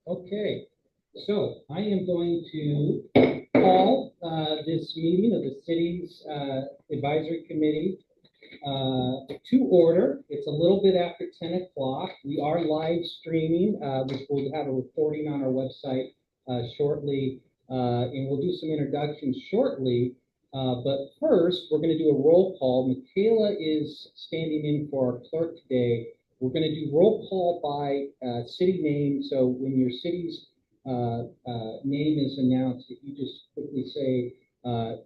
Okay, so I am going to call this meeting of the city's advisory committee to order. It's a little bit after 10 o'clock. We are live streaming, which we'll have a recording on our website shortly, and we'll do some introductions shortly. But first, we're going to do a roll call. Michaela is standing in for our clerk today. We're going to do roll call by city name. So when your city's name is announced, if you just quickly say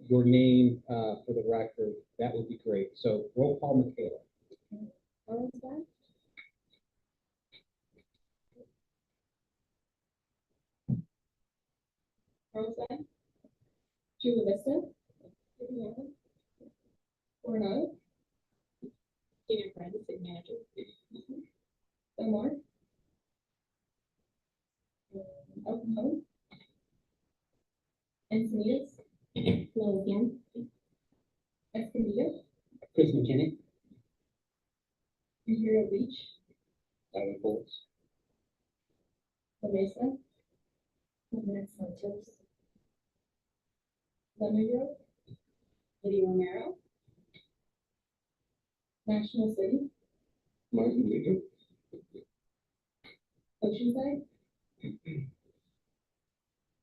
your name for the record, that would be great. So roll call, Michaela. Carlsbad, Chula Vista, Coronado, Tina Francis, city manager, Belmar, Elton Home, Encinitas, Lillian, Escondido, Chris McKinney. Imperial Beach, Tyler Fultz. La Mesa, Max Santos, Lemon Grove, Eddie Romero, National City, Martin Luther. Oceanside,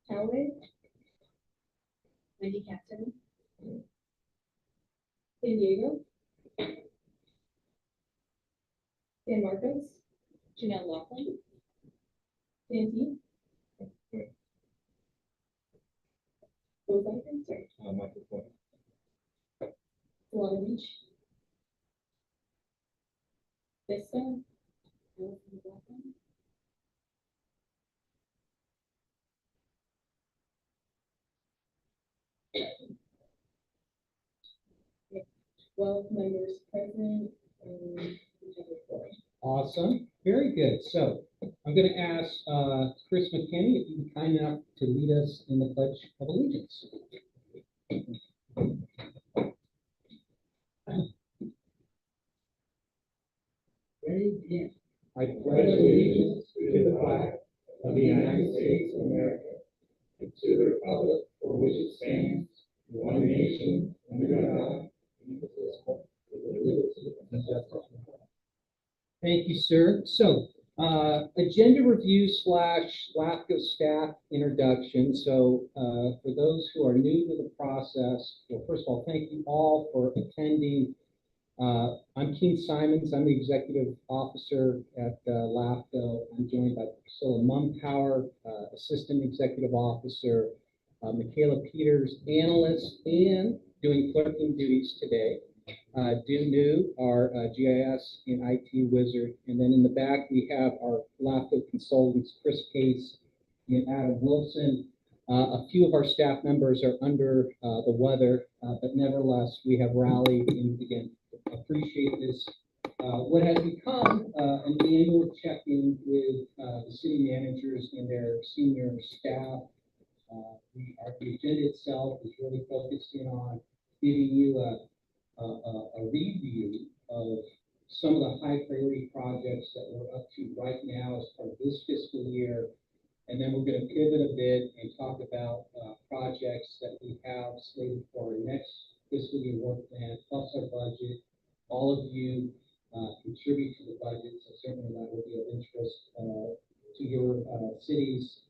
Callaway, Wendy Captain, San Diego, San Marcos, Janelle Laughlin, Santee, sorry, Michael Point. Solana Beach, Vista, Okay. 12 members present and we have a quorum. Awesome. Very good. So I'm going to ask Chris McKinney if you'd be kind enough to lead us in the Pledge of Allegiance. I pledge allegiance to the flag of the United States of America and to the republic for which it stands, one nation, under God, indivisible, with liberty and justice for all. Thank you, sir. So, agenda review / LAFCO staff introduction. So, for those who are new to the process, well, first of all, thank you all for attending. I'm Keene Simons. I'm the executive officer at LAFCO. I'm joined by Priscilla Mumpower, assistant executive officer, Michaela Peters, analyst, and doing clerking duties today. Du New, our GIS and IT wizard. And then in the back, we have our LAFCO consultants, Chris Case and Adam Wilson. A few of our staff members are under the weather, but nevertheless, we have rallied and again, appreciate this. What has become an annual check-in with the city managers and their senior staff. The agenda itself is really focused in on giving you a review of some of the high priority projects that we're up to right now as part of this fiscal year. And then we're going to pivot a bit and talk about projects that we have slated for our next fiscal year work plan, plus our budget. All of you contribute to the budget, so certainly that will be of interest to your cities.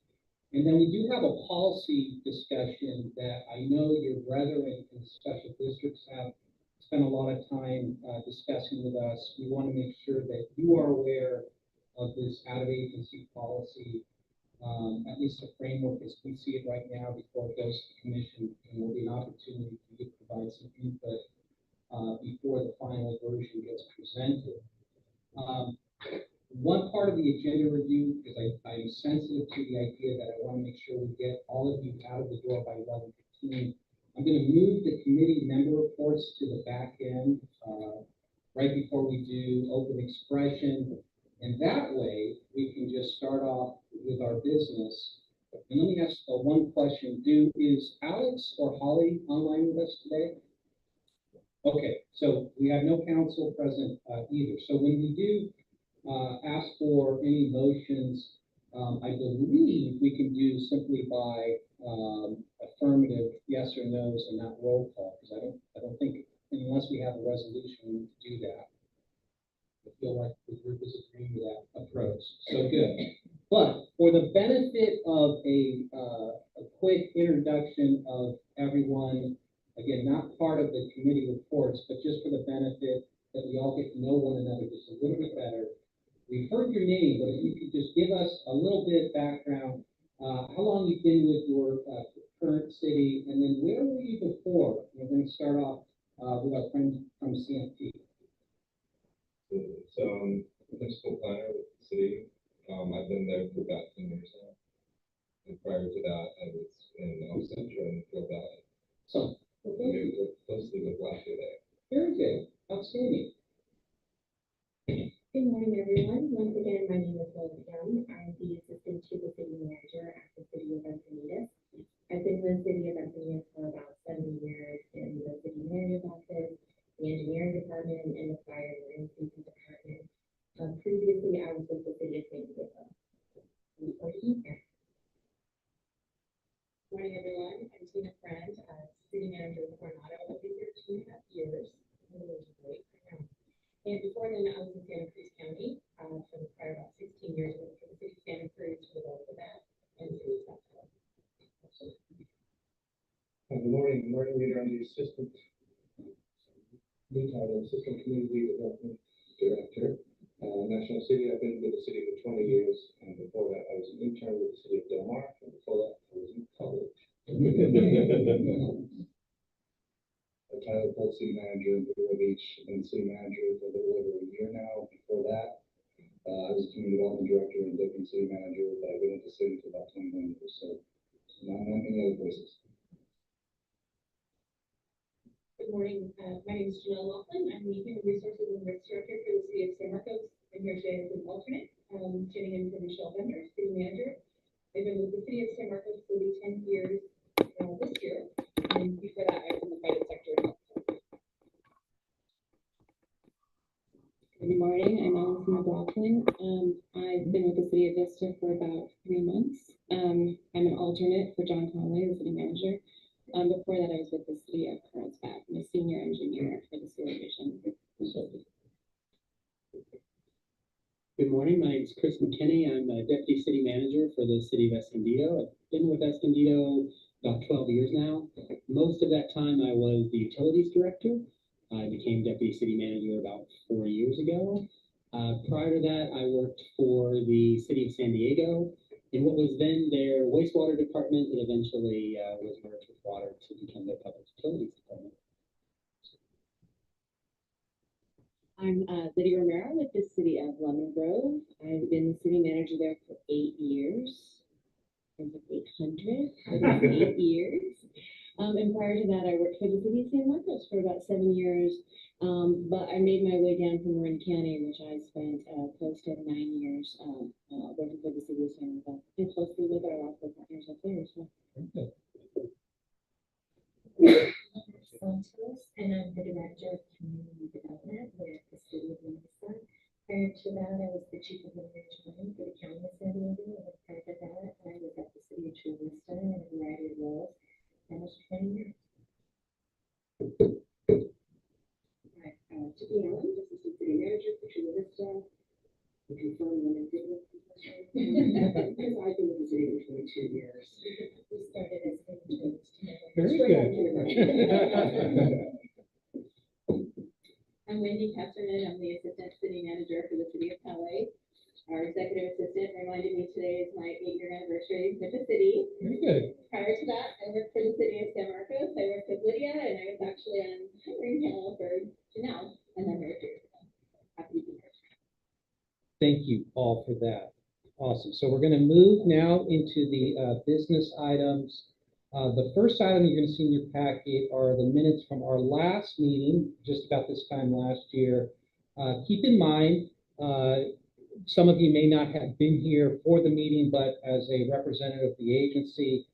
And then we do have a policy discussion that I know your brethren in special districts have spent a lot of time discussing with us. We want to make sure that you are aware of this out-of-agency policy, at least the framework as we see it right now before it goes to the commission, and there will be an opportunity for you to provide some input before the final version gets presented. One part of the agenda review, because I'm sensitive to the idea that I want to make sure we get all of you out of the door by 11:15. I'm going to move the committee member reports to the back end right before we do open expression. And that way, we can just start off with our business. And let me ask one question. Is Alex or Holly online with us today? Okay, so we have no council present either. So when we do ask for any motions. I believe we can do simply by affirmative yes or no's and not roll call, because I don't think, unless we have a resolution, we need to do that. I feel like the group is agreeing with that approach. So good. But for the benefit of a quick introduction of everyone, again, not part of the committee reports, but just for the benefit that we all get to know one another just a little bit better. We've heard your name, but if you could just give us a little bit of background, how long you've been with your current city, and then where were you before? We're going to start off with our friend from CMP. So I'm a principal planner with the city. I've been there for about 10 years now. And prior to that, I was in El Centro and Phil Valley. So, We worked closely with Lafayette there. very good. Outstanding. Good morning, everyone. Once again, my name is Lola Young. I'm the assistant to the city manager at the city of Encinitas. I've been with the city of Encinitas for about 7 years in the city manager's office, the engineering department, and the fire and safety department. Previously, I was with the city of St. Louis. Morning, everyone. I'm Tina Friend, city manager of Coronado. I've been here 2.5 years. And before then, I was in Santa Cruz County for the prior about 16 years working for the city of Santa Cruz for the role of that and the city of South Carolina. Good morning, Martin Leader. I'm the assistant community development director. National City, I've been with the city for 20 years, and before that, I was an intern with the city of Del Mar, and before that, I was in college. Tyler Polk, city manager in Vero Beach, and city manager for a little over a year now. Before that, I was community development director and deputy city manager, but I've been with the city for about 21 years, so not many other places. Good morning. My name is Janelle Laughlin. I'm the Human Resources and Risk Director for the city of San Marcos. I'm here today as an alternate, tuning in for Michelle Bender, city manager. I've been with the city of San Marcos for 10 years this year, and before that, I was in the private sector. Good morning, I'm Allison McLaughlin. I've been with the city of Vista for about 3 months. I'm an alternate for John Conley, the city manager. Before that, I was with the city of Carlsbad. I'm a senior engineer for the sewer division. Good morning. My name is Chris McKinney. I'm a deputy city manager for the city of Escondido. I've been with Escondido about 12 years now. Most of that time, I was the utilities director. I became deputy city manager about 4 years ago. Prior to that, I worked for the city of San Diego in what was then their wastewater department. It eventually was merged with water to become their public utilities department. I'm Lydia Romero with the city of Lemon Grove. I've been the city manager there for 8 years. I was 800 for those 8 years. And prior to that, I worked for the city of San Marcos for about 7 years. But I made my way down from Marin County, which I spent close to 9 years working for the city of San Marcos and closely with our local partners up there as well. Santos, and I'm the director of community development with the city of Mesa. Prior to that, I was the chief of management for the county of San Diego, and prior to that, I was at the city of Chula Vista in a variety of roles. Almost 20 years. Right, Tiffany Allen, assistant city manager for Chula Vista. You confirm when I did with because I've been with the city for 22 years. We started as interns. Very good. I'm Wendy Kasterman. I'm the assistant city manager for the city of LA. Our executive assistant reminded me today is my 8-year anniversary with the city. Very good. Prior to that, I worked for the city of San Marcos. I worked with Lydia, and I was actually on hiring panel for Janelle, and then we're here. Happy to be here. Thank you all for that. Awesome. So we're going to move now into the business items. The first item you're going to see in your packet are the minutes from our last meeting, just about this time last year. Keep in mind, some of you may not have been here for the meeting, but as a representative of the agency,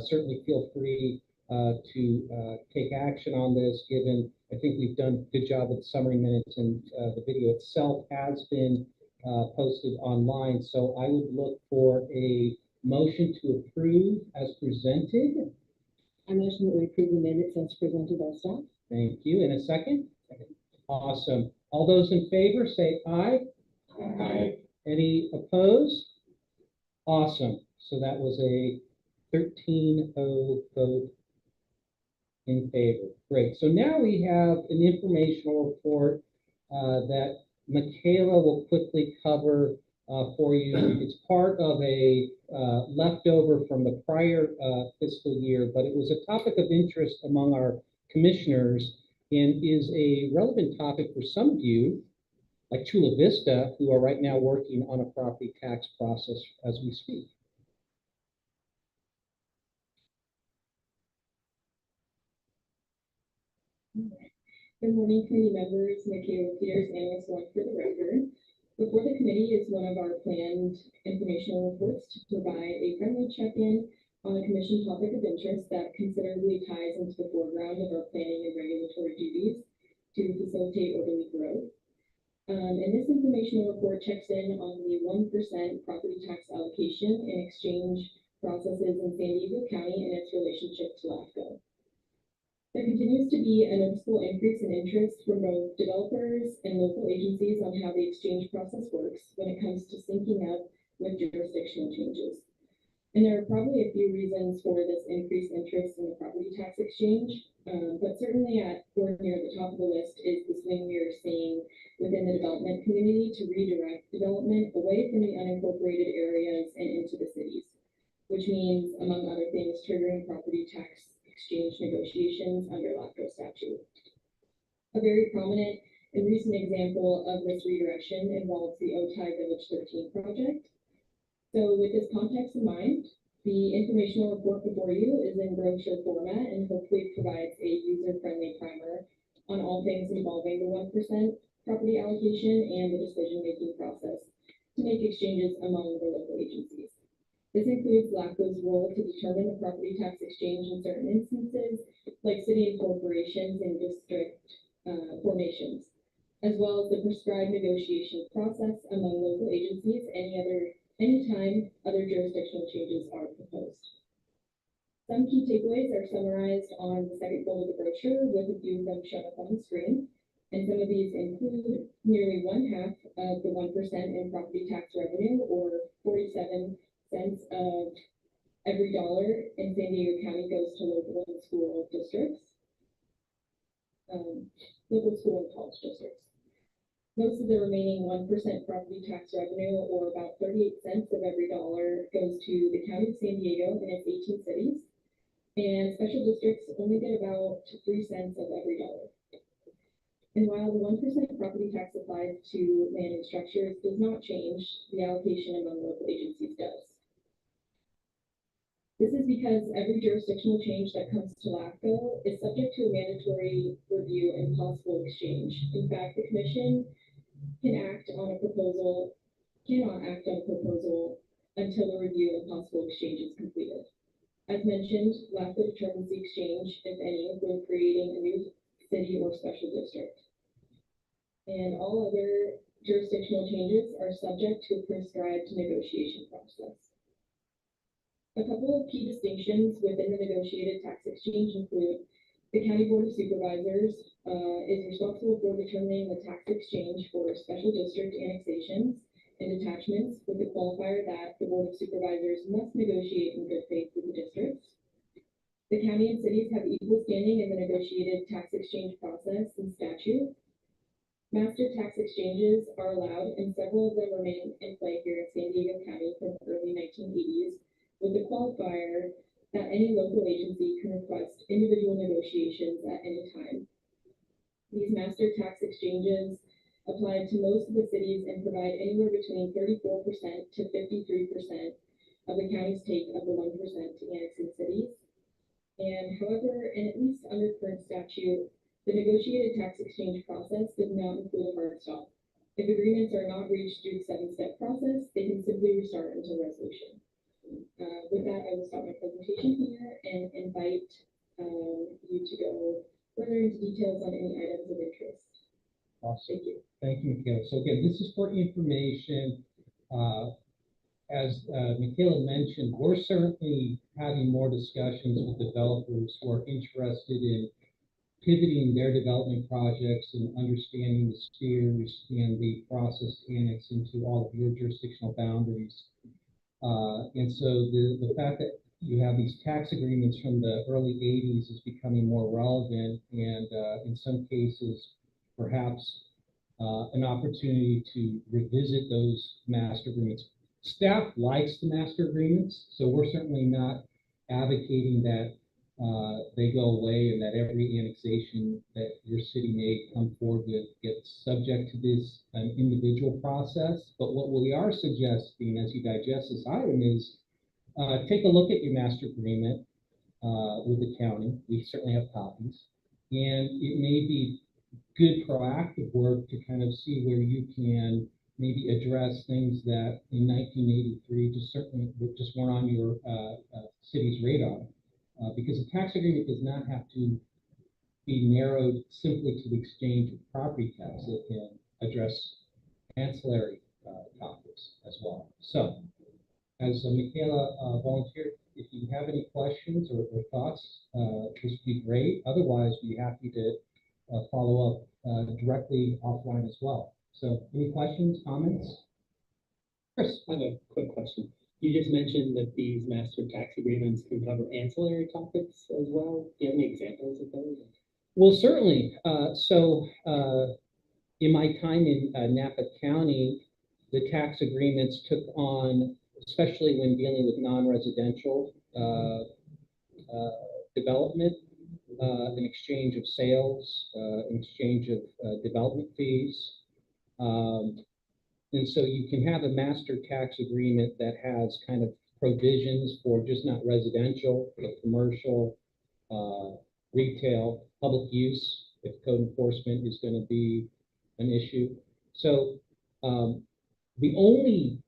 certainly feel free to take action on this, given I think we've done a good job with summary minutes, and the video itself has been posted online. So I would look for a motion to approve as presented. I motion that we approve the minutes as presented by staff. Thank you. In a second? Awesome. All those in favor say aye. Aye. Any opposed? Awesome. So that was a 13-0 vote in favor. Great. So now we have an informational report that Michaela will quickly cover for you. It's part of a leftover from the prior fiscal year, but it was a topic of interest among our commissioners and is a relevant topic for some of you, like Chula Vista, who are right now working on a property tax process as we speak. Good morning, committee members. Michaela Peters, Analyst 1 for the record. Before the committee is one of our planned informational reports to provide a friendly check-in on a commission topic of interest that considerably ties into the foreground of our planning and regulatory duties to facilitate orderly growth. And this informational report checks in on the 1% property tax allocation and exchange processes in San Diego County and its relationship to LAFCO. There continues to be a noticeable increase in interest from both developers and local agencies on how the exchange process works when it comes to syncing up with jurisdictional changes. And there are probably a few reasons for this increased interest in the property tax exchange, but certainly at or near the top of the list is the swing we are seeing within the development community to redirect development away from the unincorporated areas and into the cities, which means, among other things, triggering property tax exchange negotiations under LAFCO statute. A very prominent and recent example of this redirection involves the Otay Village 13 project. So with this context in mind, the informational report before you is in brochure format and hopefully provides a user-friendly primer on all things involving the 1% property allocation and the decision-making process to make exchanges among the local agencies. This includes LAFCO's role to determine the property tax exchange in certain instances, like city incorporations and district formations, as well as the prescribed negotiation process among local agencies anytime other jurisdictional changes are proposed. Some key takeaways are summarized on the second fold of the brochure with a few of them shown up on the screen. And some of these include nearly 1/2 of the 1% in property tax revenue, or 47 cents of every dollar in San Diego County goes to local and school districts, local school and college districts. Most of the remaining 1% property tax revenue, or about 38 cents of every dollar, goes to the county of San Diego and its 18 cities, and special districts only get about 3 cents of every dollar. And while the 1% property tax applied to land and structures does not change, the allocation among local agencies does. This is because every jurisdictional change that comes to LAFCO is subject to a mandatory review and possible exchange. In fact, the commission cannot act on a proposal until the review and possible exchange is completed. As mentioned, LAFCO determines the exchange, if any, when creating a new city or special district. And all other jurisdictional changes are subject to a prescribed negotiation process. A couple of key distinctions within the negotiated tax exchange include the County Board of Supervisors is responsible for determining the tax exchange for special district annexations and detachments, with the qualifier that the Board of Supervisors must negotiate in good faith with the districts. The county and cities have equal standing in the negotiated tax exchange process and statute. Master tax exchanges are allowed, and several of them remain in play here in San Diego County from the early 1980s, with the qualifier that any local agency can request individual negotiations at any time. These master tax exchanges apply to most of the cities and provide anywhere between 34% to 53% of the county's take of the 1% to annexing cities. And however, and at least under current statute, the negotiated tax exchange process does not include a hard stop. If agreements are not reached through the 7-step process, they can simply restart until resolution. With that, I will stop my presentation here and invite you to go further into details on any items of interest. Awesome. Thank you, Michaela. So again, this is for information. As Michaela mentioned, we're certainly having more discussions with developers who are interested in pivoting their development projects and understanding the spheres and the process annex into all of your jurisdictional boundaries. And so the fact that you have these tax agreements from the early 80s is becoming more relevant, and in some cases, perhaps an opportunity to revisit those master agreements. Staff likes the master agreements, so we're certainly not advocating that they go away and that every annexation that your city may come forward with gets subject to this individual process. But what we are suggesting as you digest this item is take a look at your master agreement with the county. We certainly have copies. And it may be good proactive work to kind of see where you can maybe address things that in 1983 just weren't on your city's radar. Because a tax agreement does not have to be narrowed simply to the exchange of property tax. It can address ancillary topics as well. So, as Michaela volunteered, if you have any questions or thoughts, this would be great. Otherwise, we'd be happy to follow up directly offline as well. So, any questions, comments? Chris? I have a quick question. You just mentioned that these master tax agreements can cover ancillary topics as well. Do you have any examples of those? Well, certainly. In my time in Napa County, the tax agreements took on, especially when dealing with non-residential development, an exchange of sales, an exchange of development fees. And so you can have a master tax agreement that has kind of provisions for just not residential, but commercial, retail, public use, if code enforcement is going to be an issue. So the only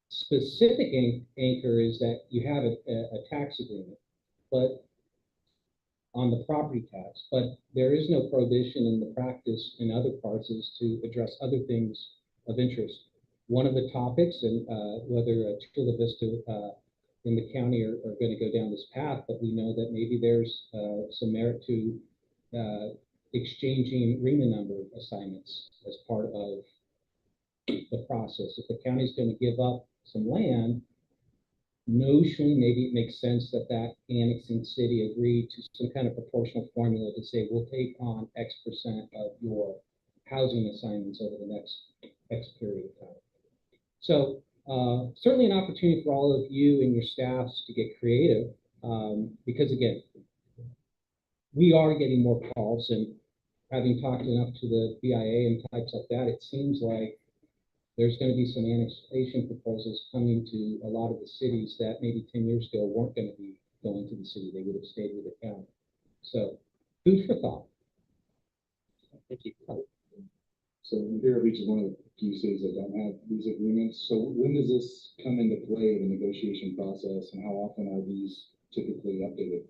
specific anchor is that you have a tax agreement, but on the property tax, but there is no prohibition in the practice in other parts is to address other things of interest. One of the topics, and whether Chula Vista in the county are going to go down this path, but we know that maybe there's some merit to exchanging REMA number assignments as part of the process. If the county is going to give up some land, notionally, maybe it makes sense that that annexing city agreed to some kind of proportional formula to say, we'll take on X% of your housing assignments over the next X period of time. So certainly an opportunity for all of you and your staffs to get creative because again, we are getting more calls, and having talked enough to the BIA and types like that, it seems like there's going to be some annexation proposals coming to a lot of the cities that maybe 10 years ago weren't going to be going to the city. They would have stayed with the county. So food for thought. Thank you. So Imperial Beach is one of the few cities that don't have these agreements. So when does this come into play in the negotiation process, and how often are these typically updated?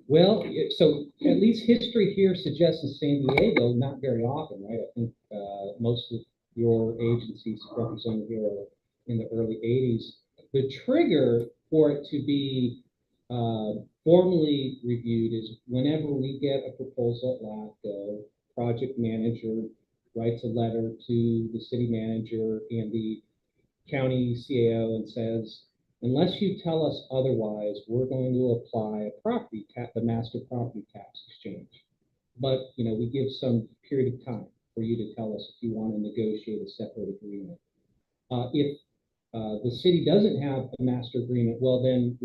Well, so at least history here suggests in San Diego, not very often, right? I think most of your agencies represented here are in the early 80s. The trigger for it to be formally reviewed is whenever we get a proposal at LAFCO, project manager writes a letter to the city manager and the county CAO and says, unless you tell us otherwise, we're going to apply a property tax, the master property tax exchange. But, you know, we give some period of time for you to tell us if you want to negotiate a separate agreement. If the city doesn't have a master agreement, well, then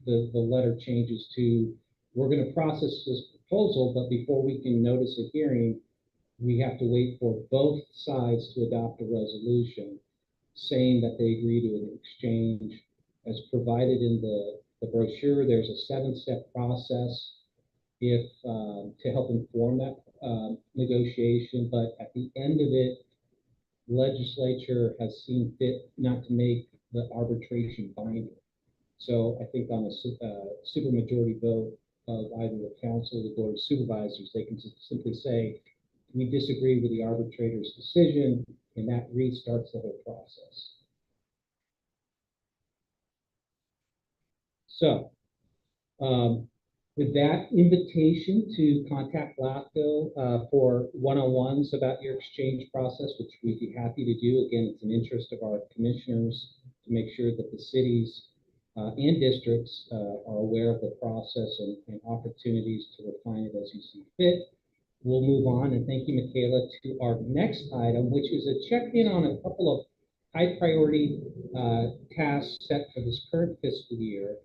the letter changes to, we're going to process this proposal, but before we can notice a hearing, we have to wait for both sides to adopt a resolution saying that they agree to an exchange. As provided in the brochure, there's a 7-step process if to help inform that negotiation, but at the end of it, legislature has seen fit not to make the arbitration binding. So I think on a supermajority vote of either the council or the board of supervisors, they can simply say, we disagree with the arbitrator's decision, and that restarts the whole process. So, with that invitation to contact LAFCO for one-on-ones about your exchange process, which we'd be happy to do. Again, it's an interest of our commissioners to make sure that the cities and districts are aware of the process and opportunities to refine it as you see fit. We'll move on, and thank you, Michaela, to our next item, which is a check-in on a couple of high priority tasks set for this current fiscal year.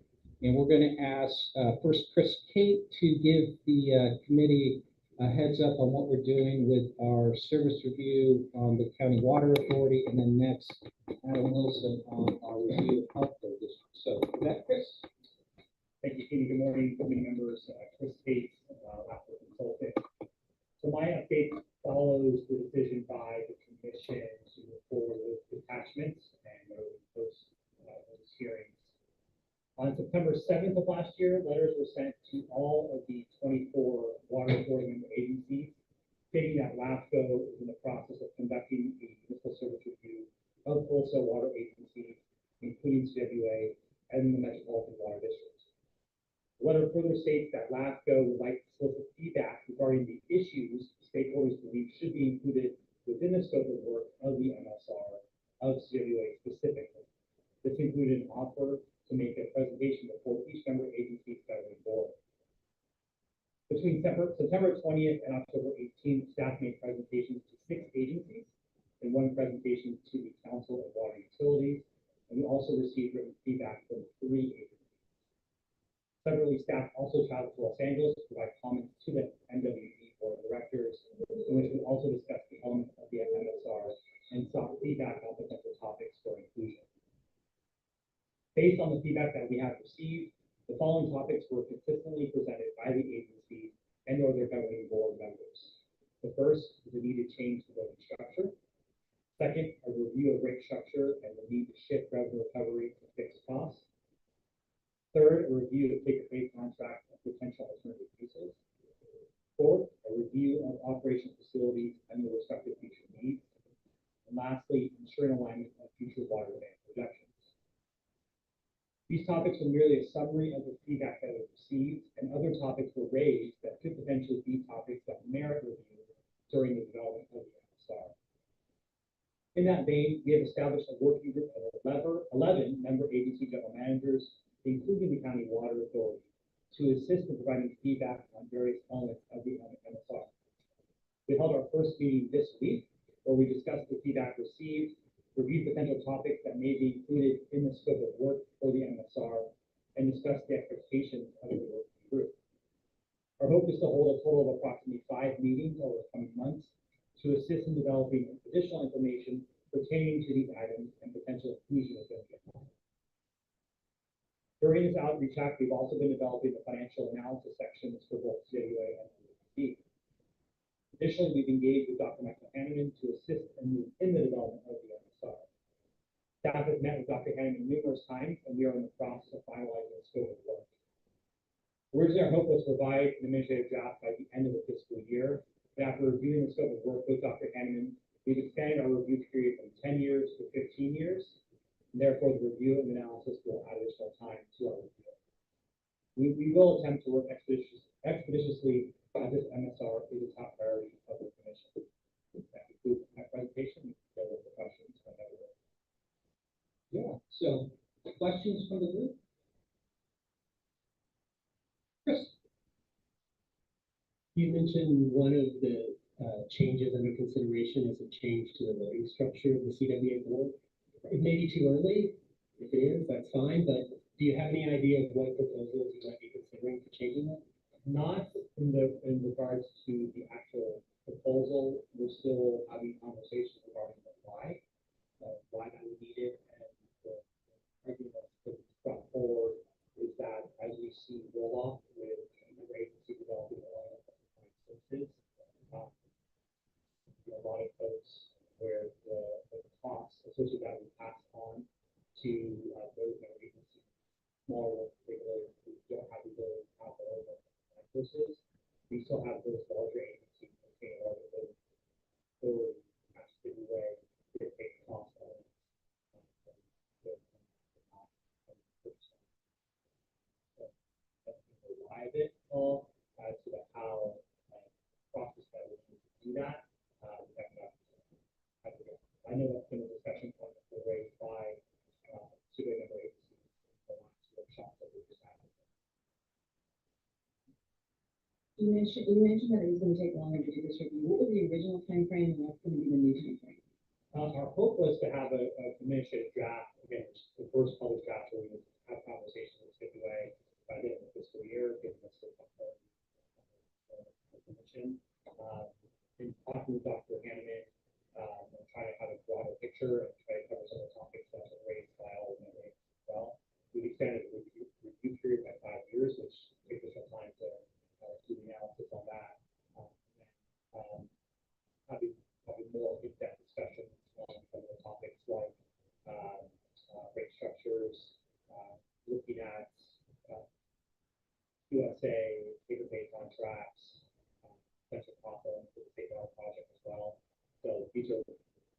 And we're going to ask first Chris Kate to give the committee a heads up on what we're doing with our service review on the County Water Authority, and then next Adam Wilson on our review of healthcare district. So with that, Chris. Thank you, Katie. Good morning, committee members. Chris Tate, LAFCO consultant. So my update follows the decision by the commission to move forward with detachments and those hearings. On September 7th of last year, letters were sent to all of the 24 water authority member agencies, stating that LAFCO is in the process of conducting a municipal service review of wholesale water agencies, including CWA and the Metropolitan Water District. The letter further states that LAFCO would like to solicit feedback regarding the issues stakeholders believe should be included within the scope of work of the MSR of CWA specifically. This included an offer to make a presentation before each member agency's governing board. Between September 20th and October 18th, staff made presentations to 6 agencies and 1 presentation to the Council of Water Utilities, and we also received written feedback from 3 agencies. Separately, staff also traveled to Los Angeles to provide comments to the MWE Board of Directors, in which we also discussed the elements of the MSR and sought feedback on potential topics for inclusion. Based on the feedback that we have received, the following topics were consistently presented by the agencies and or their governing board members. The first is the need to change the voting structure. Second, a review of rate structure and the need to shift revenue recovery to fixed costs. Third, a review of take-or-pay contracts and potential alternative uses. Fourth, a review of operational facilities and their respective future needs. And lastly, ensuring alignment of future water demand projections. These topics were merely a summary of the feedback that was received, and other topics were raised that could potentially be topics that merit review during the development of the MSR. In that vein, we have established a working group of 11 member agency general managers, including the County Water Authority, to assist in providing feedback on various elements of the MSR. We held our first meeting this week, where we discussed the feedback received, reviewed potential topics that may be included in the scope of work for the MSR, and discuss the expectations of the working group. Our hope is to hold a total of approximately 5 meetings over the coming months to assist in developing additional information pertaining to these items and potential inclusion of them. During this outreach act, we've also been developing the financial analysis sections for both CWA and MWD. Additionally, we've engaged with Dr. Michael Hanneman to assist in the development of the MSR. Staff has met with Dr. Hanneman numerous times, and we are in the process of finalizing the scope of work. Originally, our hope was to provide an administrative draft by the end of the fiscal year, but after reviewing the scope of work with Dr. Hanneman, we've expanded our review period from 10 years to 15 years, and therefore the review and analysis will add additional time to our review. We will attempt to work expeditiously as this MSR is a top priority of the commission. That concludes my presentation. There were questions whenever. Yeah, so questions from the group? Chris? You mentioned one of the changes under consideration is a change to the voting structure of the CWA board. It may be too early. If it is, that's fine, but do you have any idea of what proposals you might be considering for changing that? Not in regards to the actual proposal. We're still having conversations regarding why that we need it, and the argument that was brought forward is that as we see roll off with the agency developing a lot of services, a lot of folks where the costs associated that we pass on to those member agencies, smaller regulators who don't have the ability to have their own resources. We still have those larger agencies that pay larger way dictate cost elements. Why it all as to the how process that we need to do that. We have not. I know that's been a discussion point that was raised by survey number 8 the last workshop that we just had. You mentioned that it was gonna take longer to do this review. What was the original timeframe and what's gonna be the new timeframe? Our hope was to have a administrative draft, again, the first public draft where we would have conversations with CWA by the end of the fiscal year, given us the commission. In talking with Dr. Hanneman, and trying to have a broader picture and try to cover some of the topics that were raised by all of them as well. We've extended the review period by 5 years, which takes us some time to do the analysis on that. Having more in-depth discussions on some of the topics like rate structures, looking at USA, paper-based contracts, potential profit for the state of our project as well. So these are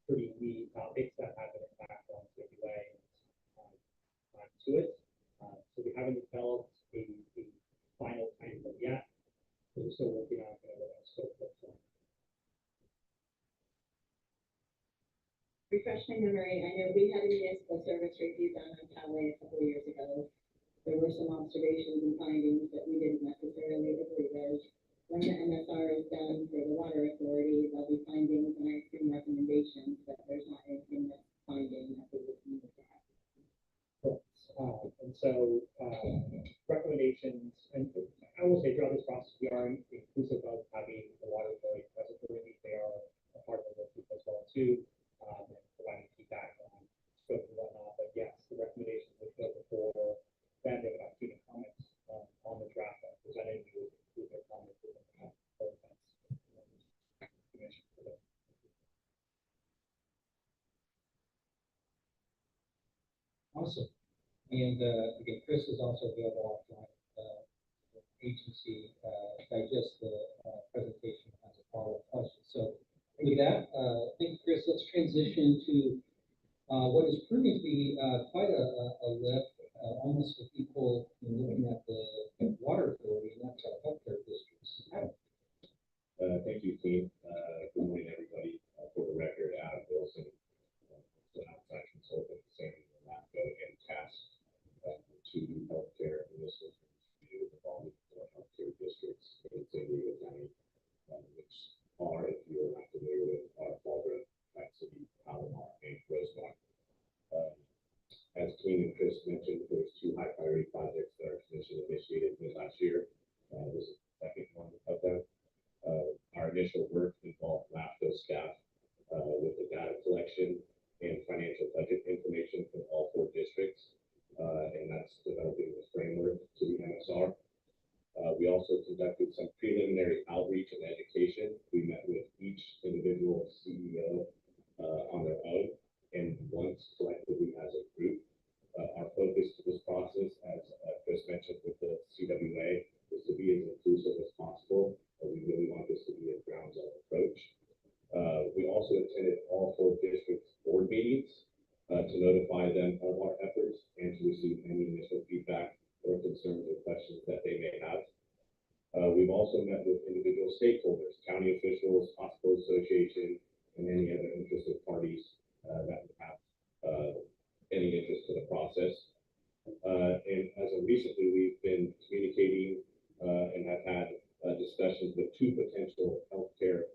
pretty neat topics that have an impact on CWA and to it. So we haven't developed a final timeline yet. So we're still working on kind of what that scope looks like. Refresh my memory, I know we had a municipal service review done on Poway a couple of years ago. There were some observations and findings that we didn't necessarily agree with. When the MSR is done for the water authority, there'll be findings and I assume recommendations, but there's not anything that's finding that we would need to have. And so recommendations, and I will say throughout this process, we are inclusive of having the water authority present for me. They are a part of the group as well too, and providing feedback on scope and whatnot. But yes, the recommendations would go before then they would have student comments on the draft that presented with their comments within the commission for them. Awesome. And again, Chris is also available offline. The agency digest the presentation as a follow-up question. So with that, thank you, Chris. Let's transition to what is proving to be quite a lift, almost with people looking at the water authority, and that's our healthcare districts. Thank you, team. Good morning, everybody. For the record, Adam Wilson, an outside consultant, same LAFCO and task to healthcare municipal review of all the healthcare districts in San Diego County, which are, if you're not familiar with, Fallbrook, Pike City, Palomar, and Rosemont. As King and Chris mentioned, there's 2 high priority projects that our commission initiated mid last year. This is the second one of them. Our initial work involved LAFCO staff with the data collection and financial budget information from all 4 districts, and that's developing the framework to the MSR. We also conducted some preliminary outreach and education. We met with each individual CEO on their own and once collectively as a group. Our focus to this process, as Chris mentioned with the CWA, is to be as inclusive as possible. We really want this to be a ground-up approach. We also attended all 4 districts board meetings to notify them of our efforts and to receive any initial feedback or concerns or questions that they may have. We've also met with individual stakeholders, county officials, hospital association, and any other interested parties that would have any interest to the process. And as of recently, we've been communicating and have had discussions with 2 potential healthcare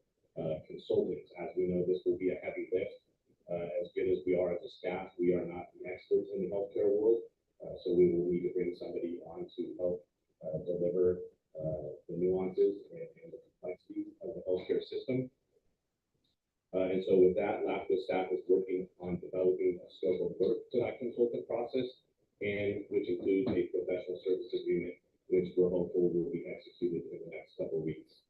consultants. As we know, this will be a heavy lift. As good as we are as a staff, we are not the experts in the healthcare world, so we will need to bring somebody on to help deliver the nuances and the complexities of the healthcare system. And so with that, LAFCO staff is working on developing a scope of work to that consultant process, and which includes a professional service agreement, which we're hopeful will be executed in the next couple of weeks.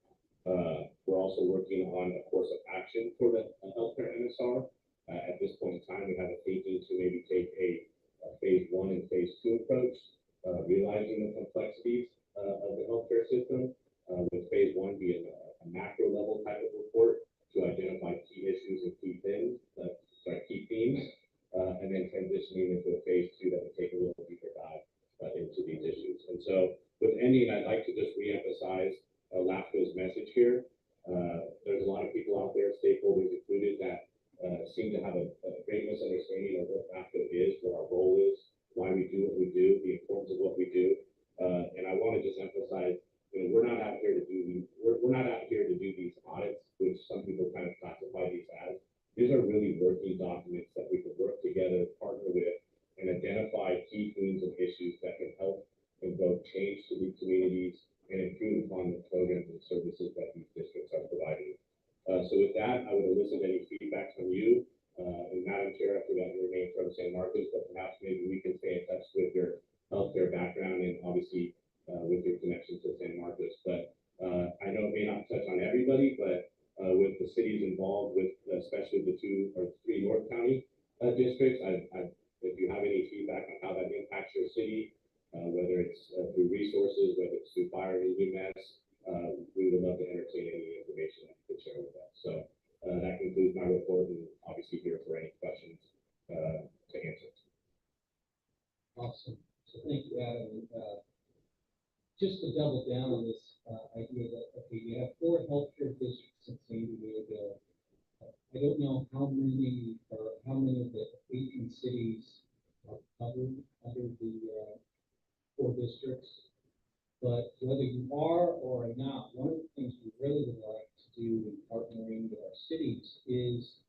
We're also working on a course of action for the healthcare MSR. At this point in time, we have a thinking to maybe take a phase 1 and phase 2 approach, realizing the complexities of the healthcare system, with phase 1 being a macro level type of report to identify key issues and key things, key themes, and then transitioning into a phase 2 that would take a little deeper dive into these issues. And so with ending, I'd like to just reemphasize LAFCO's message here. There's a lot of people out there, stakeholders included, that seem to have a great misunderstanding of what LAFCO is, what our role is, why we do what we do, the importance of what we do. And I want to just emphasize, we're not out here to do these audits, which some people kind of classify these as. These are really working documents that we can work together, partner with, and identify key themes and issues that can help invoke change to these communities and improve upon the programs and services that these districts are providing. So with that, I would elicit any feedback from you. And Madam Chair, I forgot your name from San Marcos, but perhaps maybe we can stay in touch with your healthcare background and obviously with your connection to San Marcos. But I know it may not touch on everybody, but with the cities involved, with especially the 2 or 3 North County districts, if you have any feedback on how that impacts your city, whether it's through resources, whether it's through fire and EMS, we would love to entertain any information that you could share with us. So that concludes my report, and obviously here for any questions to answer. Awesome. So thank you, Adam. Just to double down on this idea that, okay, you have 4 healthcare districts in San Diego. I don't know how many of the 18 cities are covered under the 4 districts, but whether you are or are not, one of the things we really would like to do in partnering with our cities is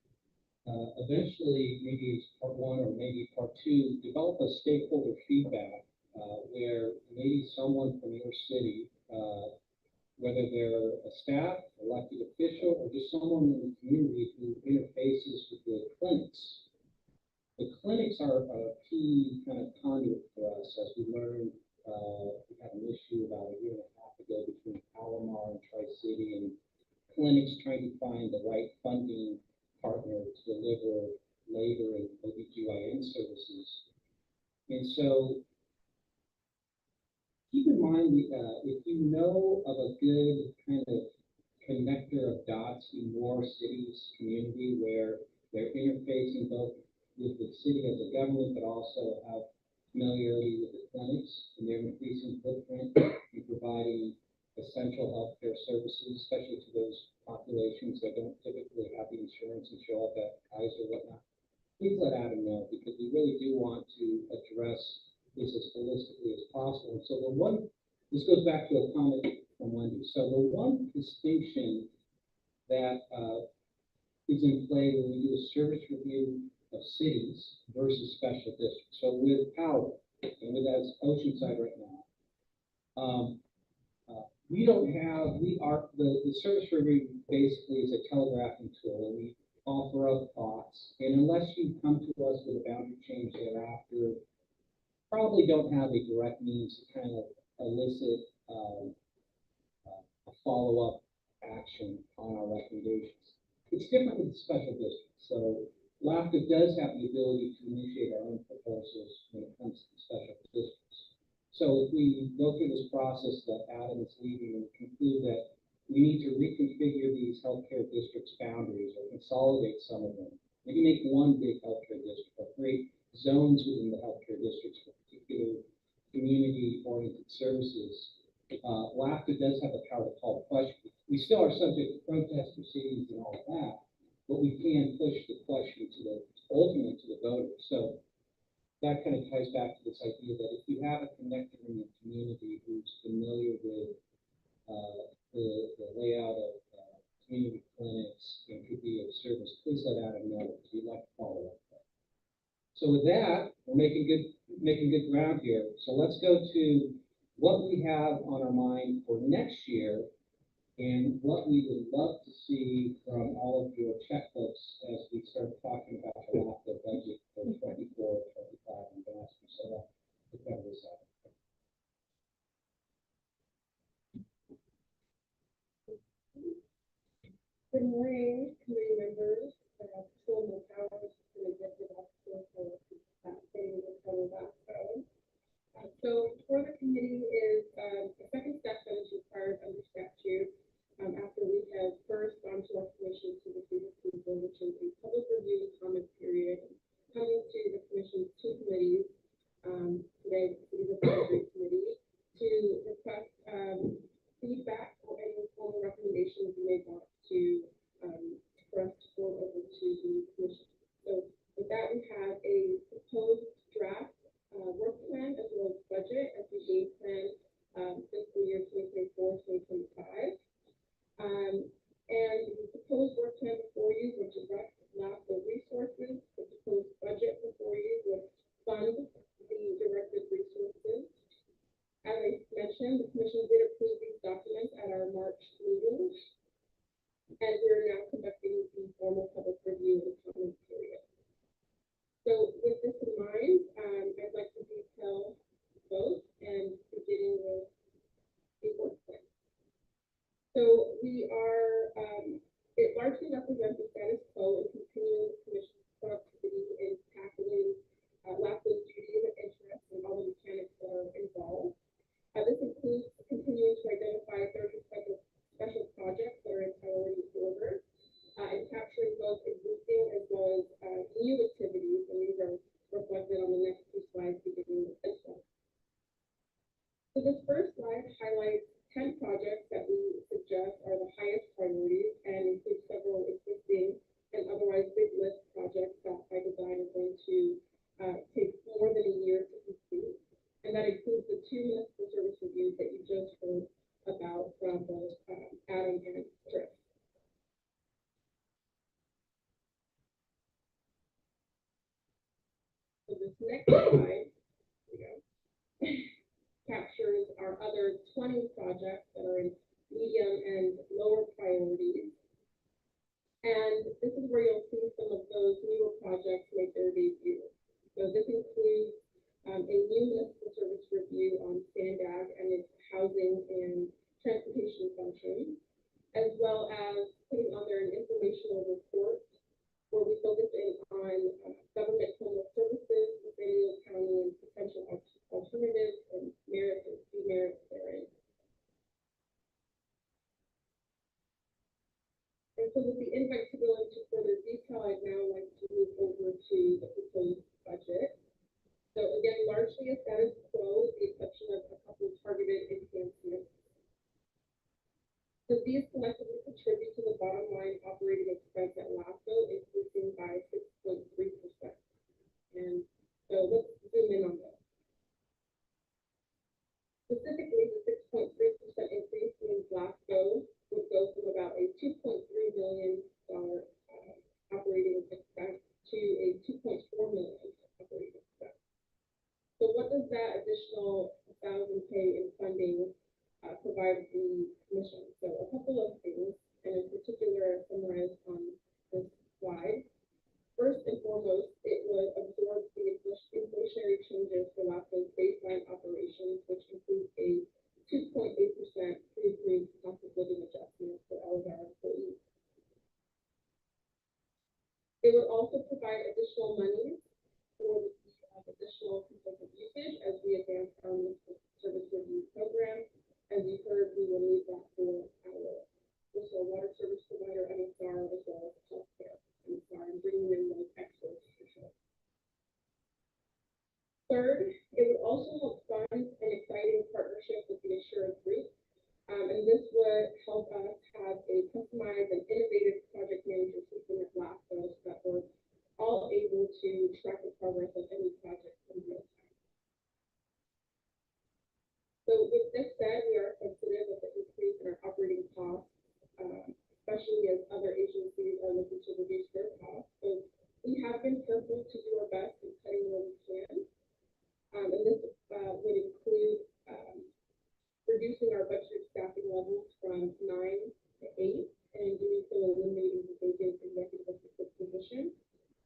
eventually, maybe it's part 1 or maybe part 2, develop a stakeholder feedback where maybe someone from your city, whether they're a staff, elected official, or just someone in the community who interfaces with the clinics. The clinics are a key kind of conduit for us. As we learned, we had an issue about a year and a half ago between Palomar and Tri-City, and clinics trying to find the right funding partner to deliver labor and OBGYN services. And so keep in mind, if you know of a good kind of connector of dots in your city's community where they're interfacing both with the city as a government, but also have familiarity with the clinics and their increasing footprint in providing essential healthcare services, especially to those populations that don't typically have the insurance and show up at Kaiser or whatnot, please let Adam know, because we really do want to address this as holistically as possible. And so this goes back to a comment from Wendy. So the one distinction that is in play when we do a service review of cities versus special districts. So with Power, and with as Oceanside right now, the service review basically is a telegraphing tool, and we offer up thoughts. And unless you come to us with a boundary change thereafter, probably don't have a direct means to kind of elicit a follow-up action on our recommendations. It's different with the special districts. So LAFCO does have the ability to initiate our own proposals when it comes to special districts. So if we go through this process that Adam is leading and conclude that we need to reconfigure these healthcare districts' boundaries or consolidate some of them, maybe make one big healthcare district or create zones within the healthcare districts for particular community-oriented services, LAFCO does have the power to call the question. We still are subject to protest proceedings and all of that, but we can push the question ultimately to the voters. So that kind of ties back to this idea that if you have a connector in the community who's familiar with the layout of community clinics and could be of service, please let Adam know, because we'd like to follow up. So with that, we're making good ground here. So let's go to what we have on our mind for next year and what we would love to see from all of your checkbooks as we start talking about the LAFCO budget for 24, 25, and ask you so to cover this out. Good morning, committee members, Patrolman Powers, and Executive Officer for State of LAFCO. So for the committee is the second step that is required under statute after we have first gone to our commission to committees, today, the Cities Advisory Committee, to request, feedback or any formal recommendations you may want to, for us to forward over to the commission. So with that, we have a proposed draft, work plan as well as budget as the game plan, fiscal year 2024-2025. And the proposed work plan before you would direct LAFCO resources. The proposed budget before you would fund the directed resources. As I mentioned, the commission did approve these documents at our March meeting, and we're now conducting the formal public review and comment period. So with this in mind, I'd like to detail both and beginning with the work plan. So we are, it largely represents the status quo and continuing the commission's productivity in tackling LAFCO's duties and interests and all the mechanics that are involved. This includes continuing to identify 30 special projects that are in priority order and capturing both existing as well as new activities, and these are reflected on the next two slides beginning with this one. So this first slide highlights 10 projects that we suggest are the highest priorities and include several existing and otherwise big list projects that by design are going to take more than a year to complete. And that includes the 2 municipal service reviews that you just heard about from both Adam and Chris. So this next slide, here we go, captures our other 20 projects that are in medium and lower priorities. And this is where you'll see some of those newer projects make their debut. So this includes a new municipal service review on Sandag and its housing and transportation functions, as well as putting on there an informational report where we focus in on government homeless services within Neal County and potential alternatives and merits and demerits therein. And so with the invite to go into further detail, I'd now like to move over to the proposed budget. So again, largely a status quo with the exception of a couple of targeted enhancements. So these collectively contribute to the bottom line operating expense at LAFCO increasing by 6.3%. And so let's zoom in on this. Specifically, the 6.3% increase means LAFCO would go from about a $2.3 million operating expense to a $2.4 million operating expense. So what does that additional $1,000K in funding provide the commission? So a couple of things, and in particular summarized on this slide. First and foremost, it would absorb the inflationary changes for LAFCO's baseline operations, which includes a 2.8% pre-approved cost of living adjustment for all of our employees. It would also provide additional money for the additional consultant usage as we advance our municipal service review program. As you heard, we will need that for our municipal water service provider, MSR, as well as healthcare, MSR, and bringing in those experts for sure. Third, it would also help fund an exciting partnership with the Assura Group, and this would help us have a customized and innovative project management system at LAFCO so that we're all able to track the progress of any project in real time. So with this said, we are sensitive of the increase in our operating costs, especially as other agencies are looking to reduce their costs. So we have been careful to do our best in cutting where we can. And this would include reducing our budgeted staffing levels from 9 to 8, and doing so eliminating the vacant executive assistant position.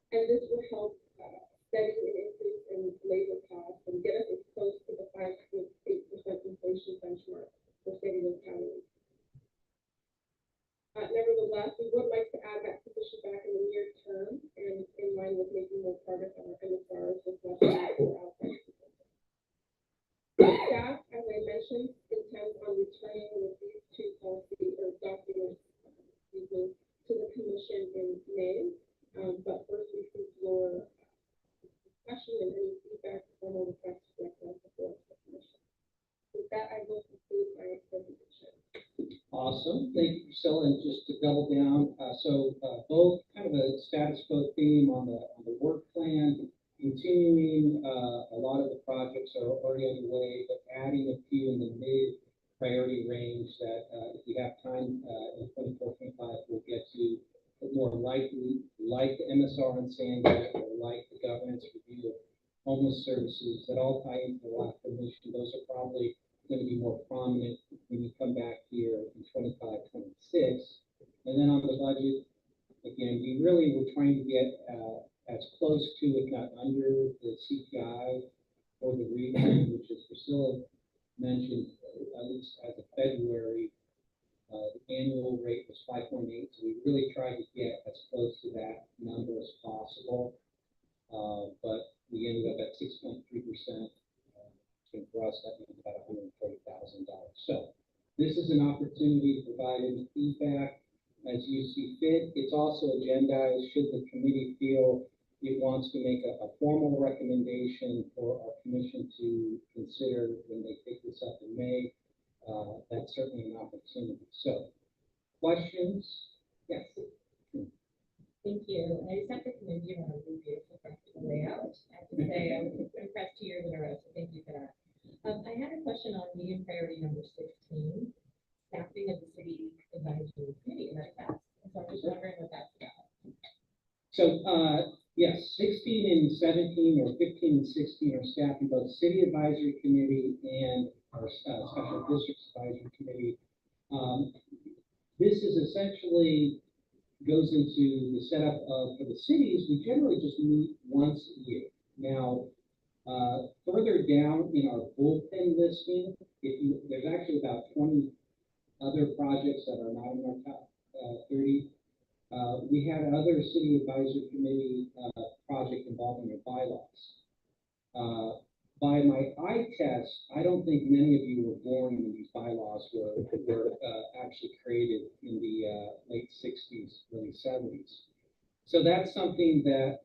And this will help steady an increase in labor costs and get us as close to the 5.8% inflation benchmark for state and counties. Nevertheless, we would like to add that position back in the near term and in line with making more progress on our MSRs with less for outside people. Staff, as I mentioned, intends on returning with these 2 policy or documents to the commission in May. But first, we seek your discussion and any feedback Priscilla, and just to double down, both kind of a status quo theme on the work plan, continuing, a lot of the projects are already underway, but adding a few in the mid priority range that, if we have time, in 24, 25, we'll get to, but more likely, like the MSR on Sandy, or like the governance review of homeless services, that all tie into the LAFCO mission. Those are probably going to be more prominent when you come back here in 25, 26. And then on the budget, again, we really were trying to get as close to, if not under, the CPI for the region, which as Priscilla mentioned, at least as of February, the annual rate was 5.8. So we really tried to get as close to that number as possible. But we ended up at 6.3%. And for us, that means about $140,000. So this is an opportunity to provide any feedback as you see fit. It's also agendized should the committee feel it wants to make a formal recommendation for our commission to consider when they take this up in May. That's certainly an opportunity. So, questions? Yes. Thank you. I just have to commend you on a really beautiful graphical layout. I have to say, I was impressed 2 years in a row, so thank you for that. I had a question on medium priority number 16, staffing of the city advisory committee, and that's fast. So I'm just wondering what that's about. So, yes, 16 and 17, or 15 and 16 are staffing both city advisory committee and our special districts advisory committee. This is essentially goes into the setup of, for the cities, we generally just meet once a year. Now, further down in our bullpen listing, there's actually about 20 other projects that are not in our top 30. We had another city advisory committee project involving our bylaws. By my eye test, I don't think many of you were born when these bylaws were actually created in the late 60s, early 70s. So that's something that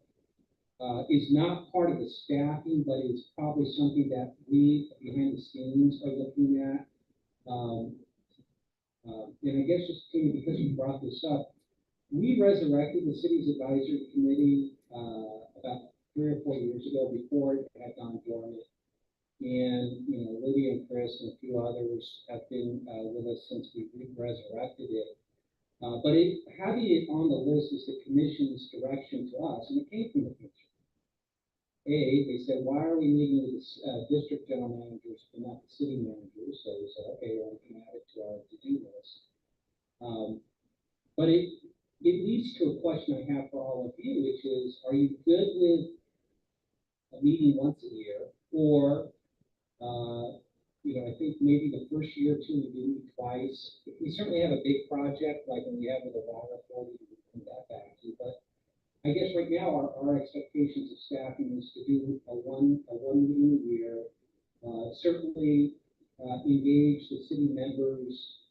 is not part of the staffing, but is probably something that we behind the scenes are looking at. And I guess just because you brought this up, we resurrected the city's advisory committee about 3 or 4 years ago before it had gone dormant. And, you know, Lydia and Chris and a few others have been with us since we resurrected it. But having it on the list is the commission's direction to us, and it came from the commission. They said, why are we meeting with the district general managers but not the city managers? So we said, okay, well, we can add it to our to-do list. But it leads to a question I have for all of you, which is, are you good with a meeting once a year? Or, you know, I think maybe the first year or two we do meet twice. We certainly have a big project, like when we have with the water authority, we can come back to. But I guess right now our expectations of staffing is to do a one meeting a year. Certainly engage the city members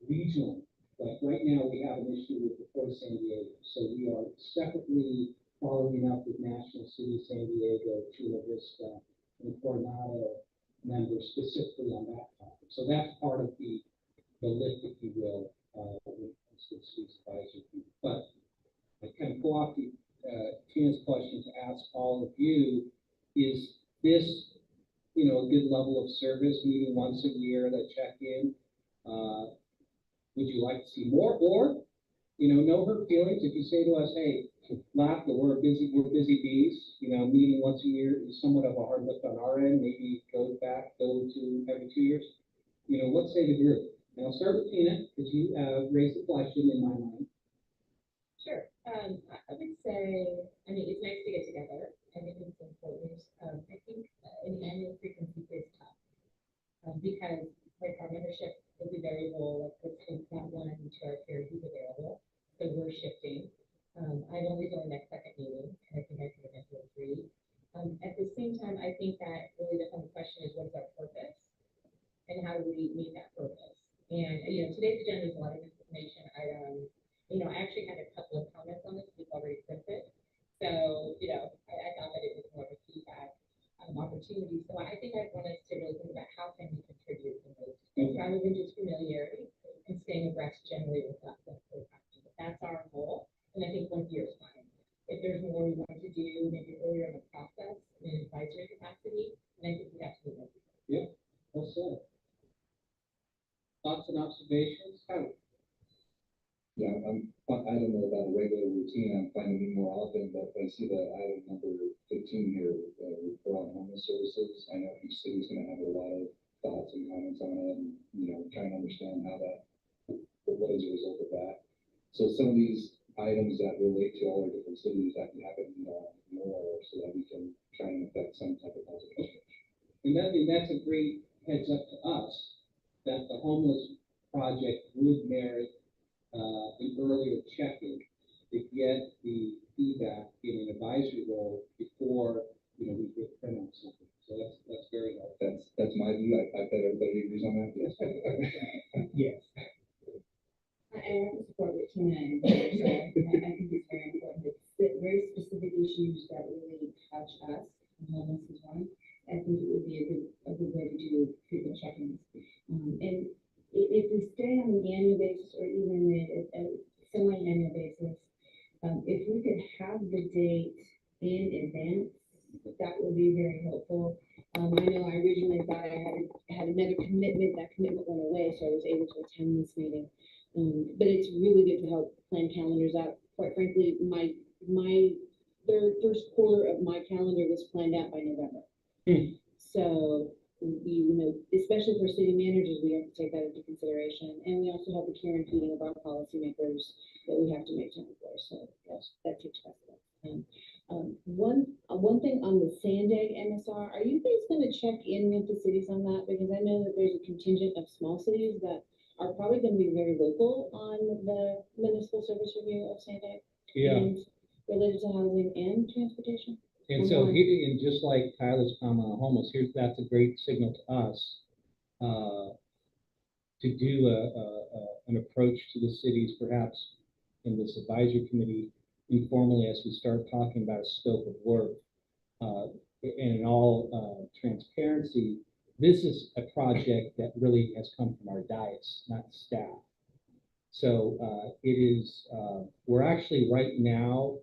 regionally. Like right now we have an issue with the Port of San Diego, so we are separately following up with National City San Diego, Chula Vista, and Coronado members specifically on that topic. So that's part of the list, if you will, with the city's advisory committee. But I kind of go off the Tina's question to ask all of you: is this, you know, a good level of service, meeting once a year, that check in? Would you like to see more? Or, you know hurt feelings. If you say to us, hey, LAFCO, we're busy bees, you know, meeting once a year is somewhat of a hard lift on our end, maybe go to every 2 years. You know, let's say the group. And I'll start with Tina, because you raised the question in my mind. Sure. I would say, I mean, it's nice to get together. I think it's important. I think an annual frequency is tough because like our membership will be variable. Like let's take that one to our peer who's available. So we're shifting. I'm only going next second meeting, and I think I can eventually agree. At the same time, I think that really the fun question is what's our purpose and how do we meet that purpose? And you know, today's agenda is a lot of information items. You know, I actually had a couple of comments on this. We've already printed. So, you know, I thought that it was more of a feedback opportunity. So I think I want us to really think about how can we contribute in those things rather than just familiarity and staying abreast generally there's more we want to do maybe earlier in the process in an advisory capacity, and I think we absolutely. Well said. Thoughts and observations? Howard? Yeah, I don't know about a regular routine, I'm finding it more often, but I see the item number 15 here, report on homeless services. I know each city's gonna have a lot of thoughts and comments on it, and, trying to understand how that, what is a result of that. So some of these items that relate to all our different cities that can happen more, so that we can try and affect some type of positive change. And that's a great heads up to us, that the homeless project would merit an earlier check-in to get the feedback in an advisory role before, we get print on something. So that's very helpful. That's my view. I bet everybody agrees on that. Yes. Yes. I have to support what Tina and Claire said. I think it's very important. It's very specific issues that really touch us, and homeless is one. I think it would be a good way to do frequent check-ins. And if we stay on an annual basis or even a semi-annual basis, if we could have the date in advance, that would be very helpful. I know I originally thought I had another commitment. That commitment went away, so I was able to attend this meeting. But it's really good to help plan calendars out. Quite frankly, my first quarter of my calendar was planned out by November. So, especially for city managers, we have to take that into consideration. And we also have the care and feeding of our policymakers that we have to make time for. So that takes precedence. One thing on the Sandag MSR, are you guys going to check in with the cities on that? Because I know that there's a contingent of small cities that are probably going to be very local on the municipal service review of Sandag. Yeah. And related to housing and transportation. And so, and just like Tyler's comment on homeless, that's a great signal to us to do an approach to the cities, perhaps in this advisory committee, informally, as we start talking about a scope of work. And in all transparency, this is a project that really has come from our dais, not staff. So it is, we're actually right now,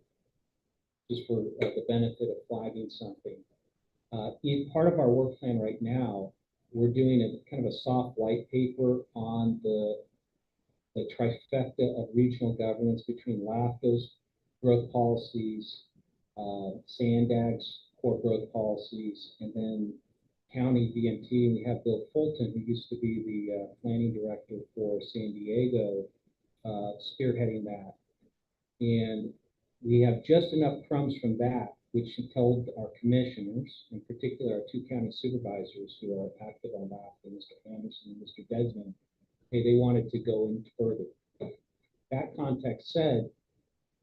just for the benefit of flagging something, in part of our work plan right now, we're doing a kind of a soft white paper on the trifecta of regional governance between LAFCO's growth policies, Sandag's core growth policies, and then county BMT. And we have Bill Fulton, who used to be the planning director for San Diego, spearheading that. And we have just enough crumbs from that, which he told our commissioners, in particular our two county supervisors who are active on that, Mr. Anderson and Mr. Desmond, hey, they wanted to go in further. That context said,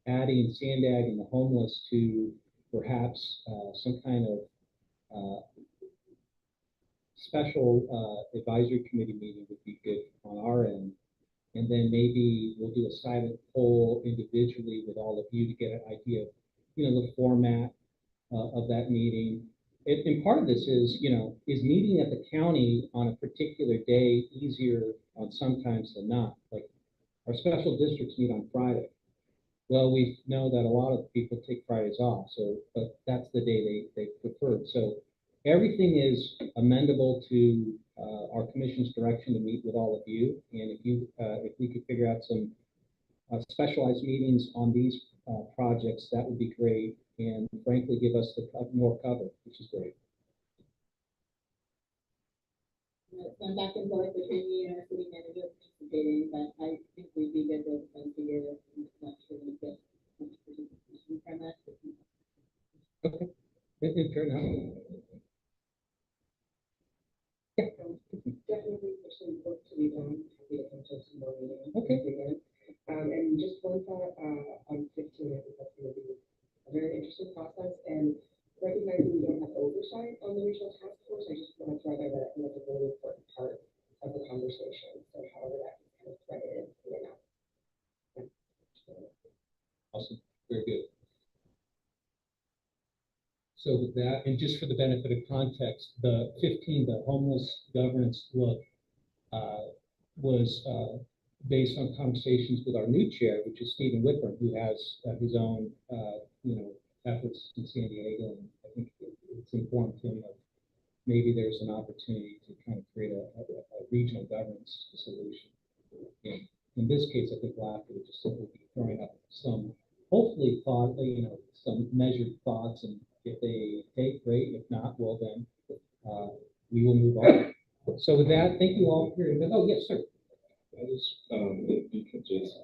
adding Sandag and the homeless to perhaps some kind of special advisory committee meeting would be good on our end. And then maybe we'll do a silent poll individually with all of you to get an idea of, the format of that meeting. And part of this is, is meeting at the county on a particular day easier on sometimes than not? Like our special districts meet on Friday. Well, we know that a lot of people take Fridays off, but that's the day they preferred. So everything is amendable to our commission's direction to meet with all of you. And if we could figure out some specialized meetings on these projects, that would be great. And frankly, give us more cover, which is great. It's gone back and forth between me and our city manager participating, but I think we'd be good to come together and not really get much participation from us. Okay, fair enough. Definitely there's some work to be done. Happy to come to some more meetings. Okay. Again. And just one thought on 15, I think that's going to be a very interesting process. And recognizing we don't have oversight on the regional task force, I just want to throw there that I think that's a really important part of the conversation. So however that is kind of threaded into the announcement. Awesome. Very good. So with that, and just for the benefit of context, the 15, the homeless governance look was based on conversations with our new chair, which is Stephen Whitburn, who has his own, efforts in San Diego, and I think it's informed him of maybe there's an opportunity to kind of create a regional governance solution. And in this case, I think Laughter would just simply be throwing up some, hopefully some measured thoughts, and if they take, great. If not, well then, we will move on. So with that, thank you all for your, oh, yes, sir. I just, if you could just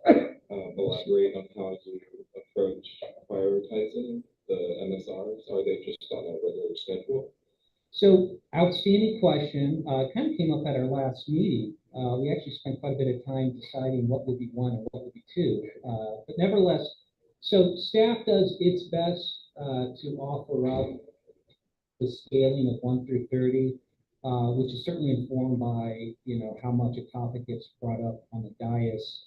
elaborate on how you approach prioritizing the MSRs. Are they just on a regular schedule? So outstanding question, kind of came up at our last meeting. We actually spent quite a bit of time deciding what would be one and what would be two. But nevertheless, so staff does its best to offer up the scaling of 1 through 30, which is certainly informed by, how much a topic gets brought up on the dais.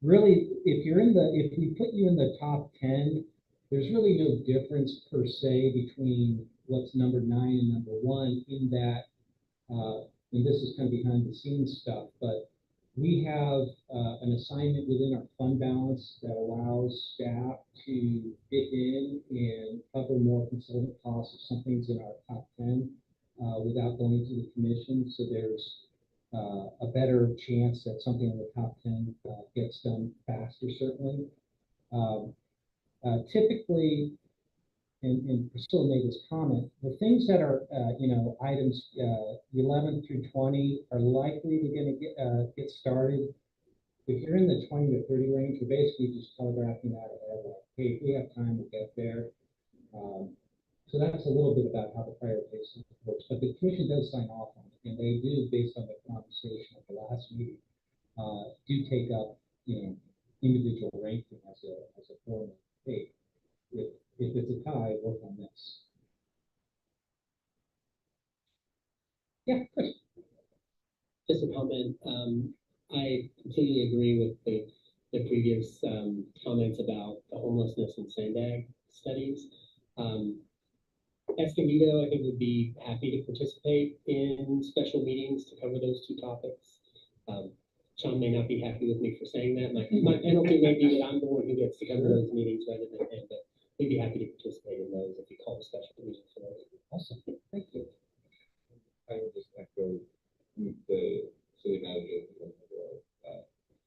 Really, if we put you in the top 10, there's really no difference per se between what's number 9 and number 1 in that, and this is kind of behind the scenes stuff, but we have an assignment within our fund balance that allows staff to fit in and cover more consultant costs if something's in our top 10 without going to the commission. So there's a better chance that something in the top 10 gets done faster, certainly. Typically, and Priscilla made this comment, the things that are, items 11 through 20 are likely to get started. If you're in the 20 to 30 range, we're basically just telegraphing that ahead, like, hey, if we have time, we'll get there. So that's a little bit about how the prioritization works, but the commission does sign off on it, and they do, based on the conversation at the last meeting, do take up, individual ranking as a form of, hey, if it's a tie, work on this. Yeah, Chris. Just a comment. I completely agree with the previous comments about the homelessness and Sandag studies. Escondido, I think, would be happy to participate in special meetings to cover those two topics. Sean may not be happy with me for saying that. My penalty may be that I'm the one who gets to cover those meetings rather than him, but we'd be happy to participate in those if you call a special meeting for those. Awesome. Thank you. I would just echo the city manager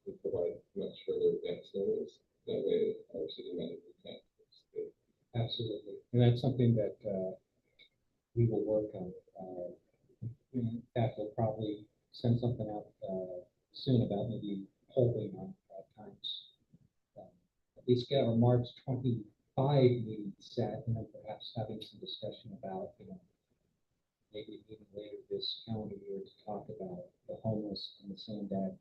to provide much further advance notice. That way, our city manager can participate. Absolutely, and that's something that we will work on. In fact, we'll probably send something out soon about maybe holding on times. At least get our March 25 meeting set, and then perhaps having some discussion about, maybe meeting later this calendar year to talk about the homeless and the Sandag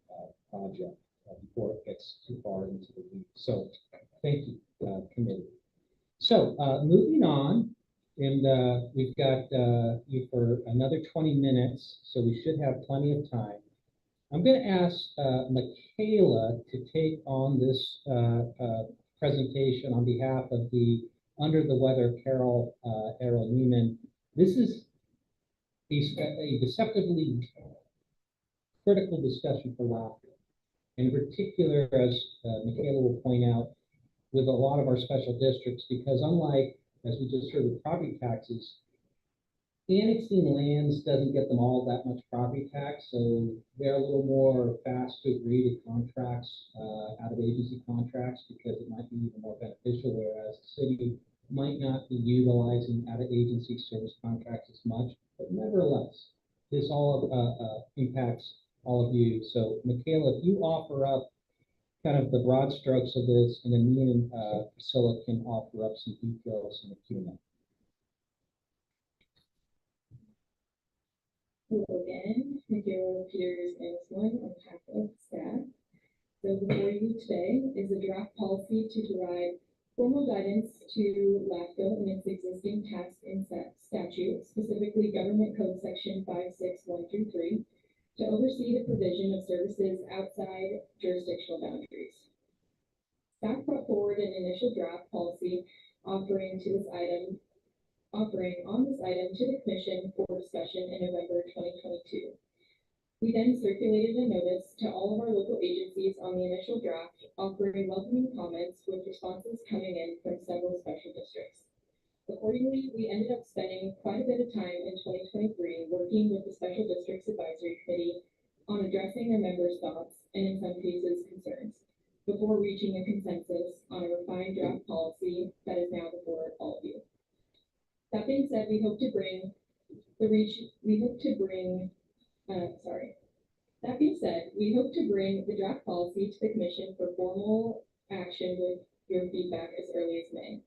project before it gets too far into the week. So thank you, committee. So moving on, and we've got you for another 20 minutes, so we should have plenty of time. I'm going to ask Michaela to take on this presentation on behalf of the Under the Weather Carol Errol Neiman. This is a deceptively critical discussion for Laughter. In particular, as Michaela will point out, with a lot of our special districts, because unlike, as we just heard with property taxes, annexing lands doesn't get them all that much property tax, so they're a little more fast to agree to contracts, out of agency contracts, because it might be even more beneficial, whereas the city might not be utilizing out of agency service contracts as much, but nevertheless, this all impacts all of you. So Michaela, if you offer up kind of the broad strokes of this, and then me and Priscilla can offer up some details in the Q&A. Hello again, Michaela Peters Anslin on behalf of staff. So before you today is a draft policy to provide formal guidance to LAFCO and its existing tax and statute, specifically Government Code Section 56133, to oversee the provision of services outside jurisdictional boundaries. Staff brought forward an initial draft policy offering on this item to the Commission for discussion in November 2022. We then circulated a notice to all of our local agencies on the initial draft, offering welcoming comments with responses coming in from several special districts. Accordingly, we ended up spending quite a bit of time in 2023 working with the Special Districts Advisory Committee on addressing their members' thoughts and in some cases concerns, before reaching a consensus on a refined draft policy that is now before all of you. That being said, we hope to bring That being said, we hope to bring the draft policy to the commission for formal action with your feedback as early as May.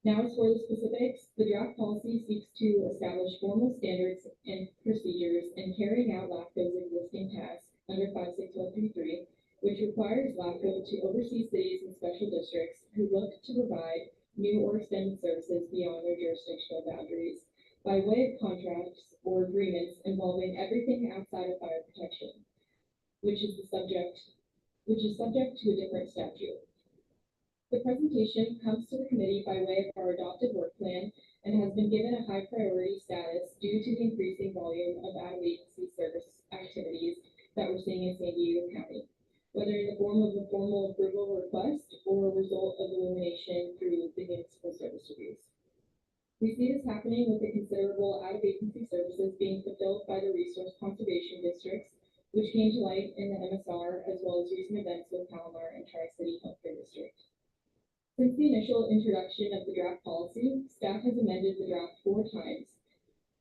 Now, as for the specifics, the draft policy seeks to establish formal standards and procedures in carrying out LAFCO's existing tasks under 56133, which requires LAFCO to oversee cities and special districts who look to provide new or extended services beyond their jurisdictional boundaries by way of contracts or agreements involving everything outside of fire protection, which is subject to a different statute. The presentation comes to the committee by way of our adopted work plan and has been given a high priority status due to the increasing volume of out-of-agency service activities that we're seeing in San Diego County, whether in the form of a formal approval request or a result of illumination through the municipal service reviews. We see this happening with the considerable out-of-agency services being fulfilled by the resource conservation districts, which came to light in the MSR, as well as recent events with Palomar and Tri-City Healthcare District. Since the initial introduction of the draft policy, staff has amended the draft 4 times,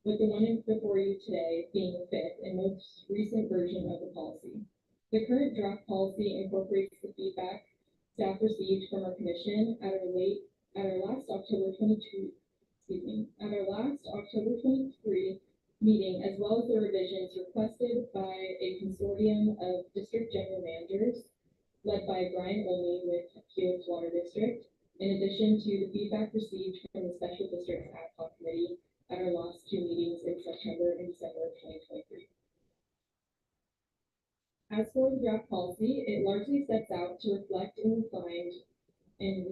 with the one before you today being the 5th and most recent version of the policy. The current draft policy incorporates the feedback staff received from our commission at our last October 23 meeting, as well as the revisions requested by a consortium of district general managers led by Brian Olney with Keogh's Water District, in addition to the feedback received from the Special Districts Ad Hoc Committee at our last 2 meetings in September and December of 2023. As for the draft policy, it largely sets out to reflect and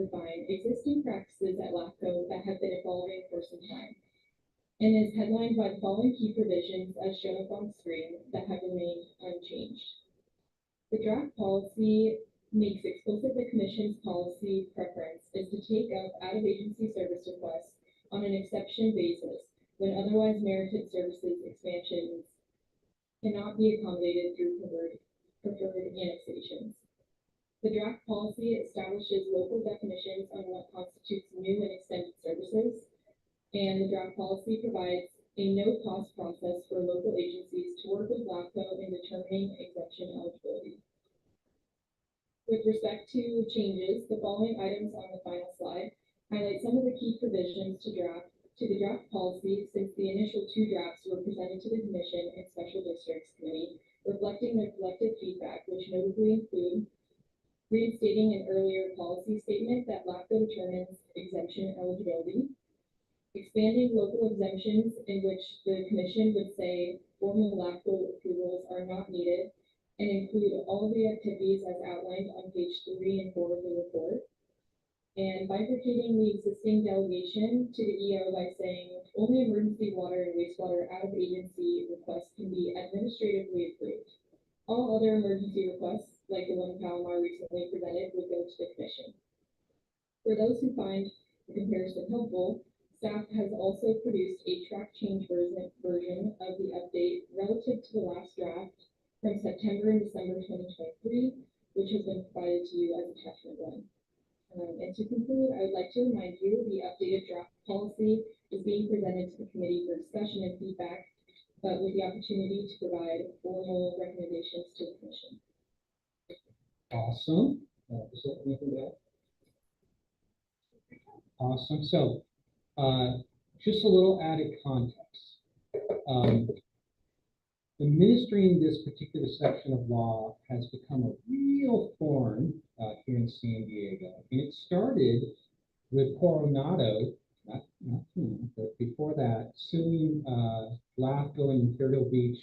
refine existing practices at LAFCO that have been evolving for some time, and is headlined by the following key provisions as shown up on screen that have remained unchanged. The draft policy makes explicit the Commission's policy preference is to take up out-of-agency service requests on an exception basis when otherwise merited services expansions cannot be accommodated through preferred annexations. The draft policy establishes local definitions on what constitutes new and extended services, and the draft policy provides a no-cost process for local agencies to work with LAFCO in determining exemption eligibility. With respect to changes, the following items on the final slide highlight some of the key provisions to the draft policy since the initial 2 drafts were presented to the Commission and Special Districts Committee, reflecting their collective feedback, which notably include reinstating an earlier policy statement that LAFCO determines exemption eligibility, expanding local exemptions in which the Commission would say formal LAFCO approvals are not needed, and include all of the activities as outlined on page 3 and 4 of the report, and bifurcating the existing delegation to the EO by saying only emergency water and wastewater out-of-agency requests can be administratively approved. All other emergency requests, like the one Palomar recently presented, would go to the Commission. For those who find the comparison helpful, staff has also produced a track change version of the update relative to the last draft from September and December 2023, which has been provided to you as attachment 1. And to conclude, I would like to remind you the updated draft policy is being presented to the committee for discussion and feedback, but with the opportunity to provide formal recommendations to the Commission. Awesome. Is there anything to add? Awesome. So, just a little added context. Administering this particular section of law has become a real thorn here in San Diego. And it started with Coronado, not him, but before that, suing LAFCO in Imperial Beach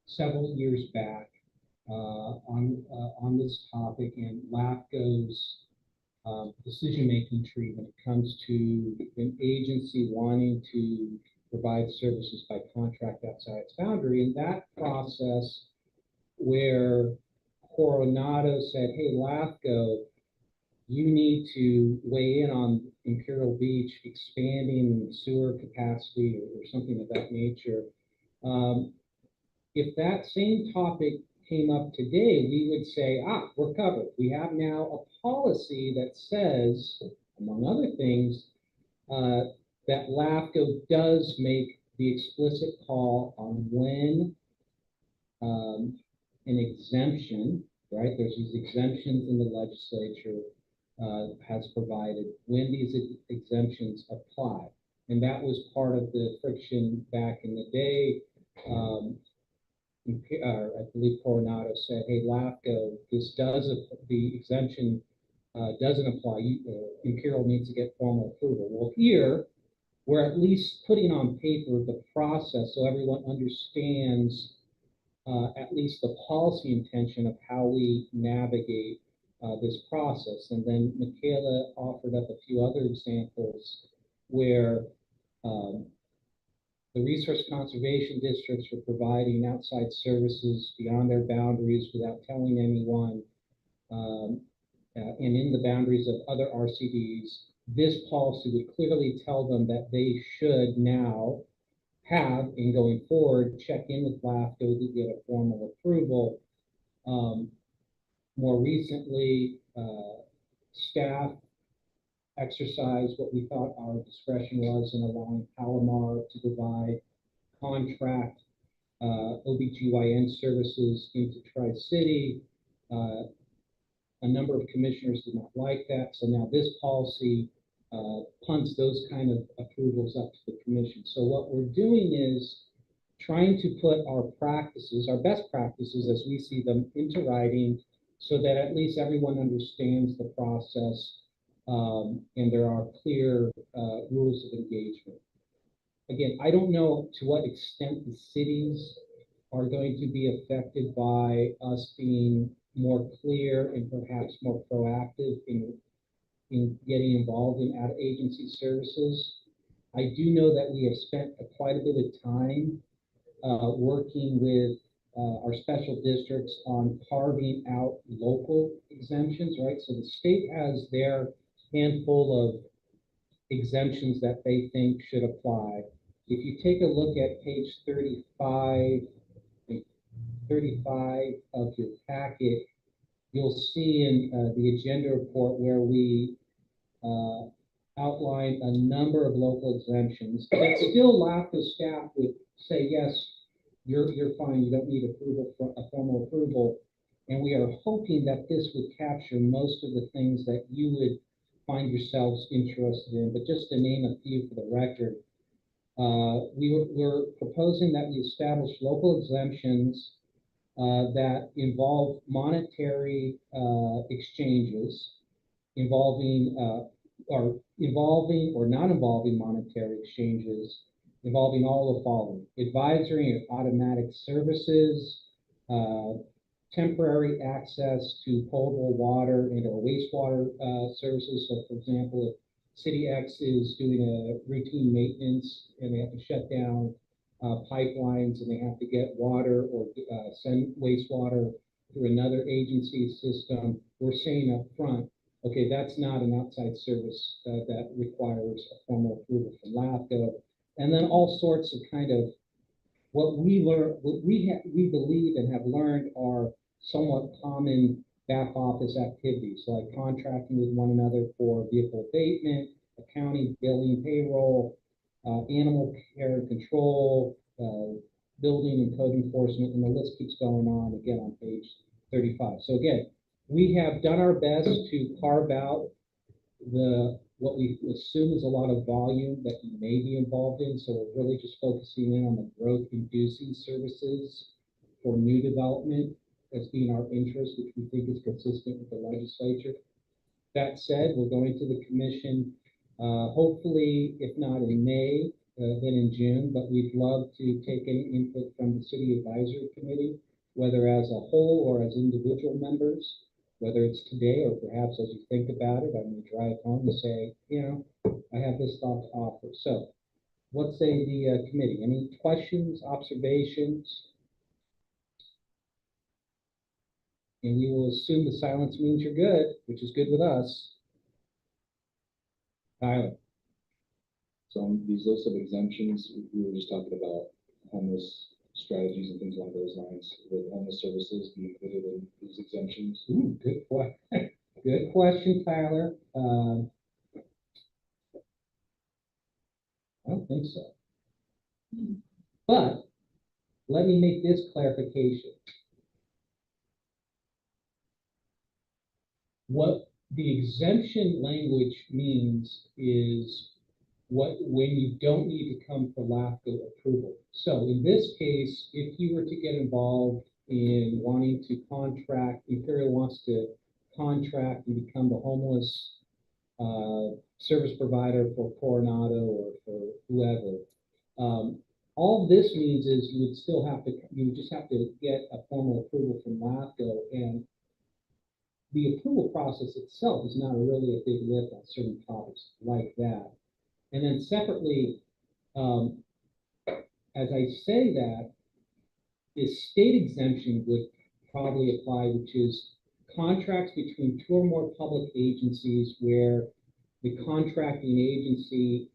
several years back on this topic and LAFCO's decision-making tree when it comes to an agency wanting to provide services by contract outside its boundary. And that process where Coronado said, hey, LAFCO, you need to weigh in on Imperial Beach expanding sewer capacity or something of that nature. If that same topic came up today, we would say, we're covered. We have now a policy that says, among other things, that LAFCO does make the explicit call on when an exemption, right? There's these exemptions in the legislature has provided when these exemptions apply. And that was part of the friction back in the day. I believe Coronado said, hey, LAFCO, the exemption doesn't apply. Imperial needs to get formal approval. Well, here, we're at least putting on paper the process so everyone understands at least the policy intention of how we navigate this process. And then Michaela offered up a few other examples where the resource conservation districts were providing outside services beyond their boundaries without telling anyone, and in the boundaries of other RCDs. This policy would clearly tell them that they should now have, in going forward, check in with LAFCO to get a formal approval. More recently, staff exercised what we thought our discretion was in allowing Palomar to provide contract OBGYN services into Tri-City. A number of commissioners did not like that, so now this policy punts those kind of approvals up to the commission. So what we're doing is trying to put our practices, our best practices as we see them, into writing so that at least everyone understands the process and there are clear rules of engagement. Again, I don't know to what extent the cities are going to be affected by us being more clear and perhaps more proactive in getting involved in agency services. I do know that we have spent quite a bit of time working with our special districts on carving out local exemptions, right? So the state has their handful of exemptions that they think should apply. If you take a look at page 35 of your packet, you'll see in the agenda report where we outline a number of local exemptions that still LAFCO staff would say, yes, you're fine, you don't need approval for a formal approval. And we are hoping that this would capture most of the things that you would find yourselves interested in. But just to name a few for the record, we're proposing that we establish local exemptions that involve monetary exchanges involving or not involving monetary exchanges, involving all the following: advisory and automatic services, temporary access to potable water and or wastewater services. So for example, if City X is doing a routine maintenance and they have to shut down pipelines and they have to get water or send wastewater through another agency system, we're saying up front, okay, that's not an outside service that requires a formal approval from LAFCO. And then all sorts of kind of what we believe and have learned are somewhat common back office activities, like contracting with one another for vehicle abatement, accounting, billing, payroll, animal care and control, building and code enforcement, and the list keeps going on again on page 35. So again, we have done our best to carve out what we assume is a lot of volume that you may be involved in. So we're really just focusing in on the growth inducing services for new development as being our interest, which we think is consistent with the legislature. That said, we're going to the commission, hopefully, if not in May, then in June, but we'd love to take any input from the City Advisory Committee, whether as a whole or as individual members, whether it's today or perhaps as you think about it, I'm going to drive home and say, you know, I have this thought to offer. So what say the committee? Any questions, observations? And we will assume the silence means you're good, which is good with us. Tyler. So on these lists of exemptions, we were just talking about homeless strategies and things along those lines. Would homeless services be included in these exemptions? Ooh, good question. Good question, Tyler. I don't think so. But let me make this clarification. What the exemption language means is when you don't need to come for LAFCO approval. So in this case, if you were to get involved in wanting to contract, Imperial wants to contract and become the homeless service provider for Coronado or for whoever, all this means is you would just have to get a formal approval from LAFCO, and the approval process itself is not really a big lift on certain topics like that. And then separately, as I say that, the state exemption would probably apply, which is contracts between two or more public agencies where the contracting agency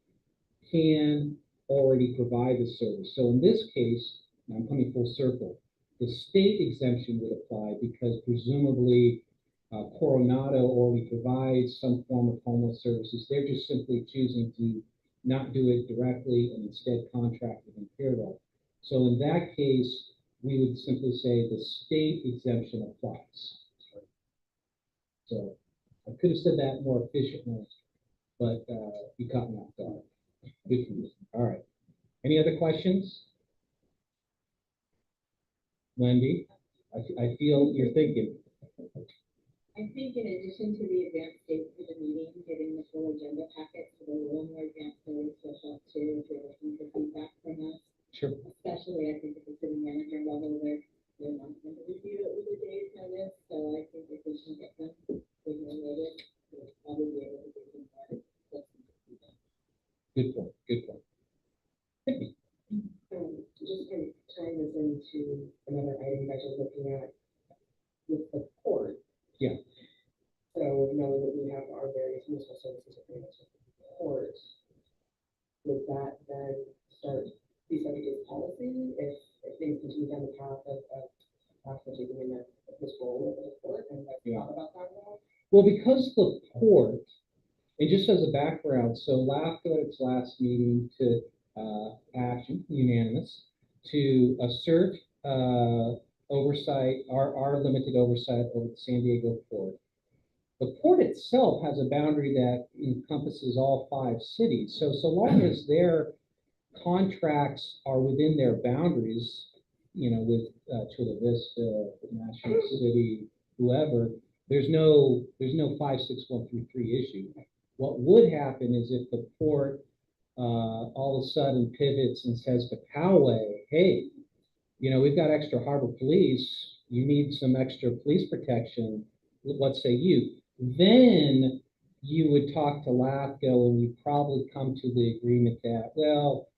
can already provide the service. So in this case, and I'm coming full circle, the state exemption would apply because presumably Coronado already provides some form of homeless services. They're just simply choosing to not do it directly and instead contract with Imperial. So in that case, we would simply say the state exemption applies. So I could have said that more efficiently, but you caught me off guard. Good for you. All right. Any other questions? Wendy, I feel you're thinking. I think in addition to the advanced dates for the meeting, getting the full agenda packet so they're a little more advanced notice will help too if you're looking for feedback from us. Sure. Especially I think at the city manager level, they're not going to review it with a day's notice. So I think if we can get them with no notice, we'll probably be able to get them started. Good point. Good point. Just kind of tying this into another item that you're looking at with the port. Yeah. So knowing that we have our various municipal services agreements with the port, would that then start be subject to policy if things continue down the path of taking in this role of the port, and like thought about that at all? Well, because the port, and just as a background, so LAFCO at its last meeting took action, unanimous, to assert oversight, our limited oversight over the San Diego port. The port itself has a boundary that encompasses all 5 cities. So long as their contracts are within their boundaries, with Chula Vista, National City, whoever, there's no 56133 issue. What would happen is if the port all of a sudden pivots and says to Poway, hey, we've got extra harbor police, you need some extra police protection, what say you? Then you would talk to LAFCO and you'd probably come to the agreement that, well,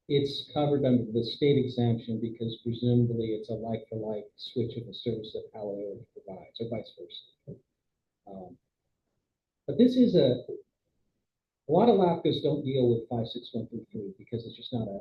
it's covered under the state exemption because presumably it's a like-for-like switch of a service that Poway already provides, or vice versa. But this is a lot of LAFCOs don't deal with 56133 because it's just not a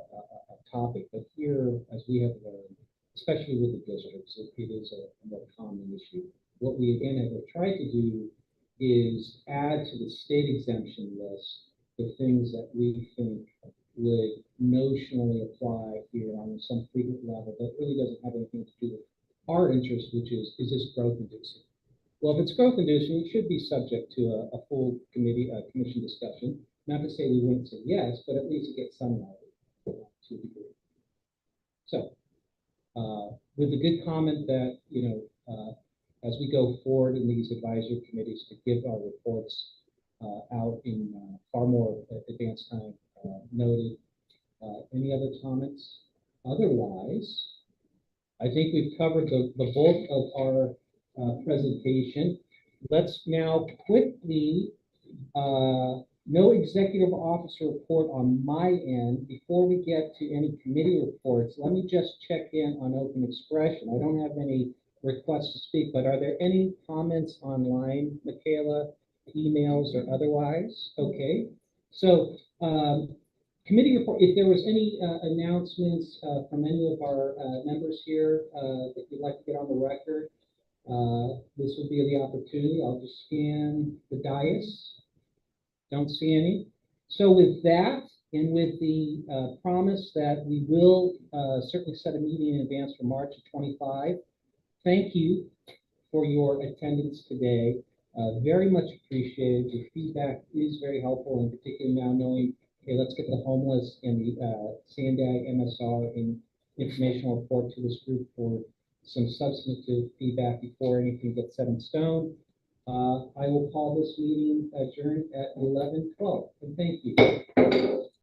topic. But here, as we have learned, especially with the districts, it is a more common issue. What we again have tried to do is add to the state exemption list the things that we think would notionally apply here on some frequent level that really doesn't have anything to do with our interest, which is this growth inducing? Well, if it's growth inducing, it should be subject to a full commission discussion. Not to say we wouldn't say yes, but at least it gets some knowledge to a degree. So, with the good comment that, as we go forward in these advisory committees to give our reports out in far more advanced time noted. Any other comments? Otherwise, I think we've covered the bulk of our presentation. Let's now quickly No executive officer report on my end. Before we get to any committee reports, let me just check in on open expression. I don't have any requests to speak, but are there any comments online, Michaela, emails or otherwise? Okay, so committee report, if there was any announcements from any of our members here that you'd like to get on the record, this would be the opportunity. I'll just scan the dais. Don't see any. So with that, and with the promise that we will certainly set a meeting in advance for March of 25, thank you for your attendance today. Very much appreciated. Your feedback is very helpful, in particular now knowing, okay, let's get the homeless and the Sandag MSR and informational report to this group for some substantive feedback before anything gets set in stone. I will call this meeting adjourned at 11:12, and thank you.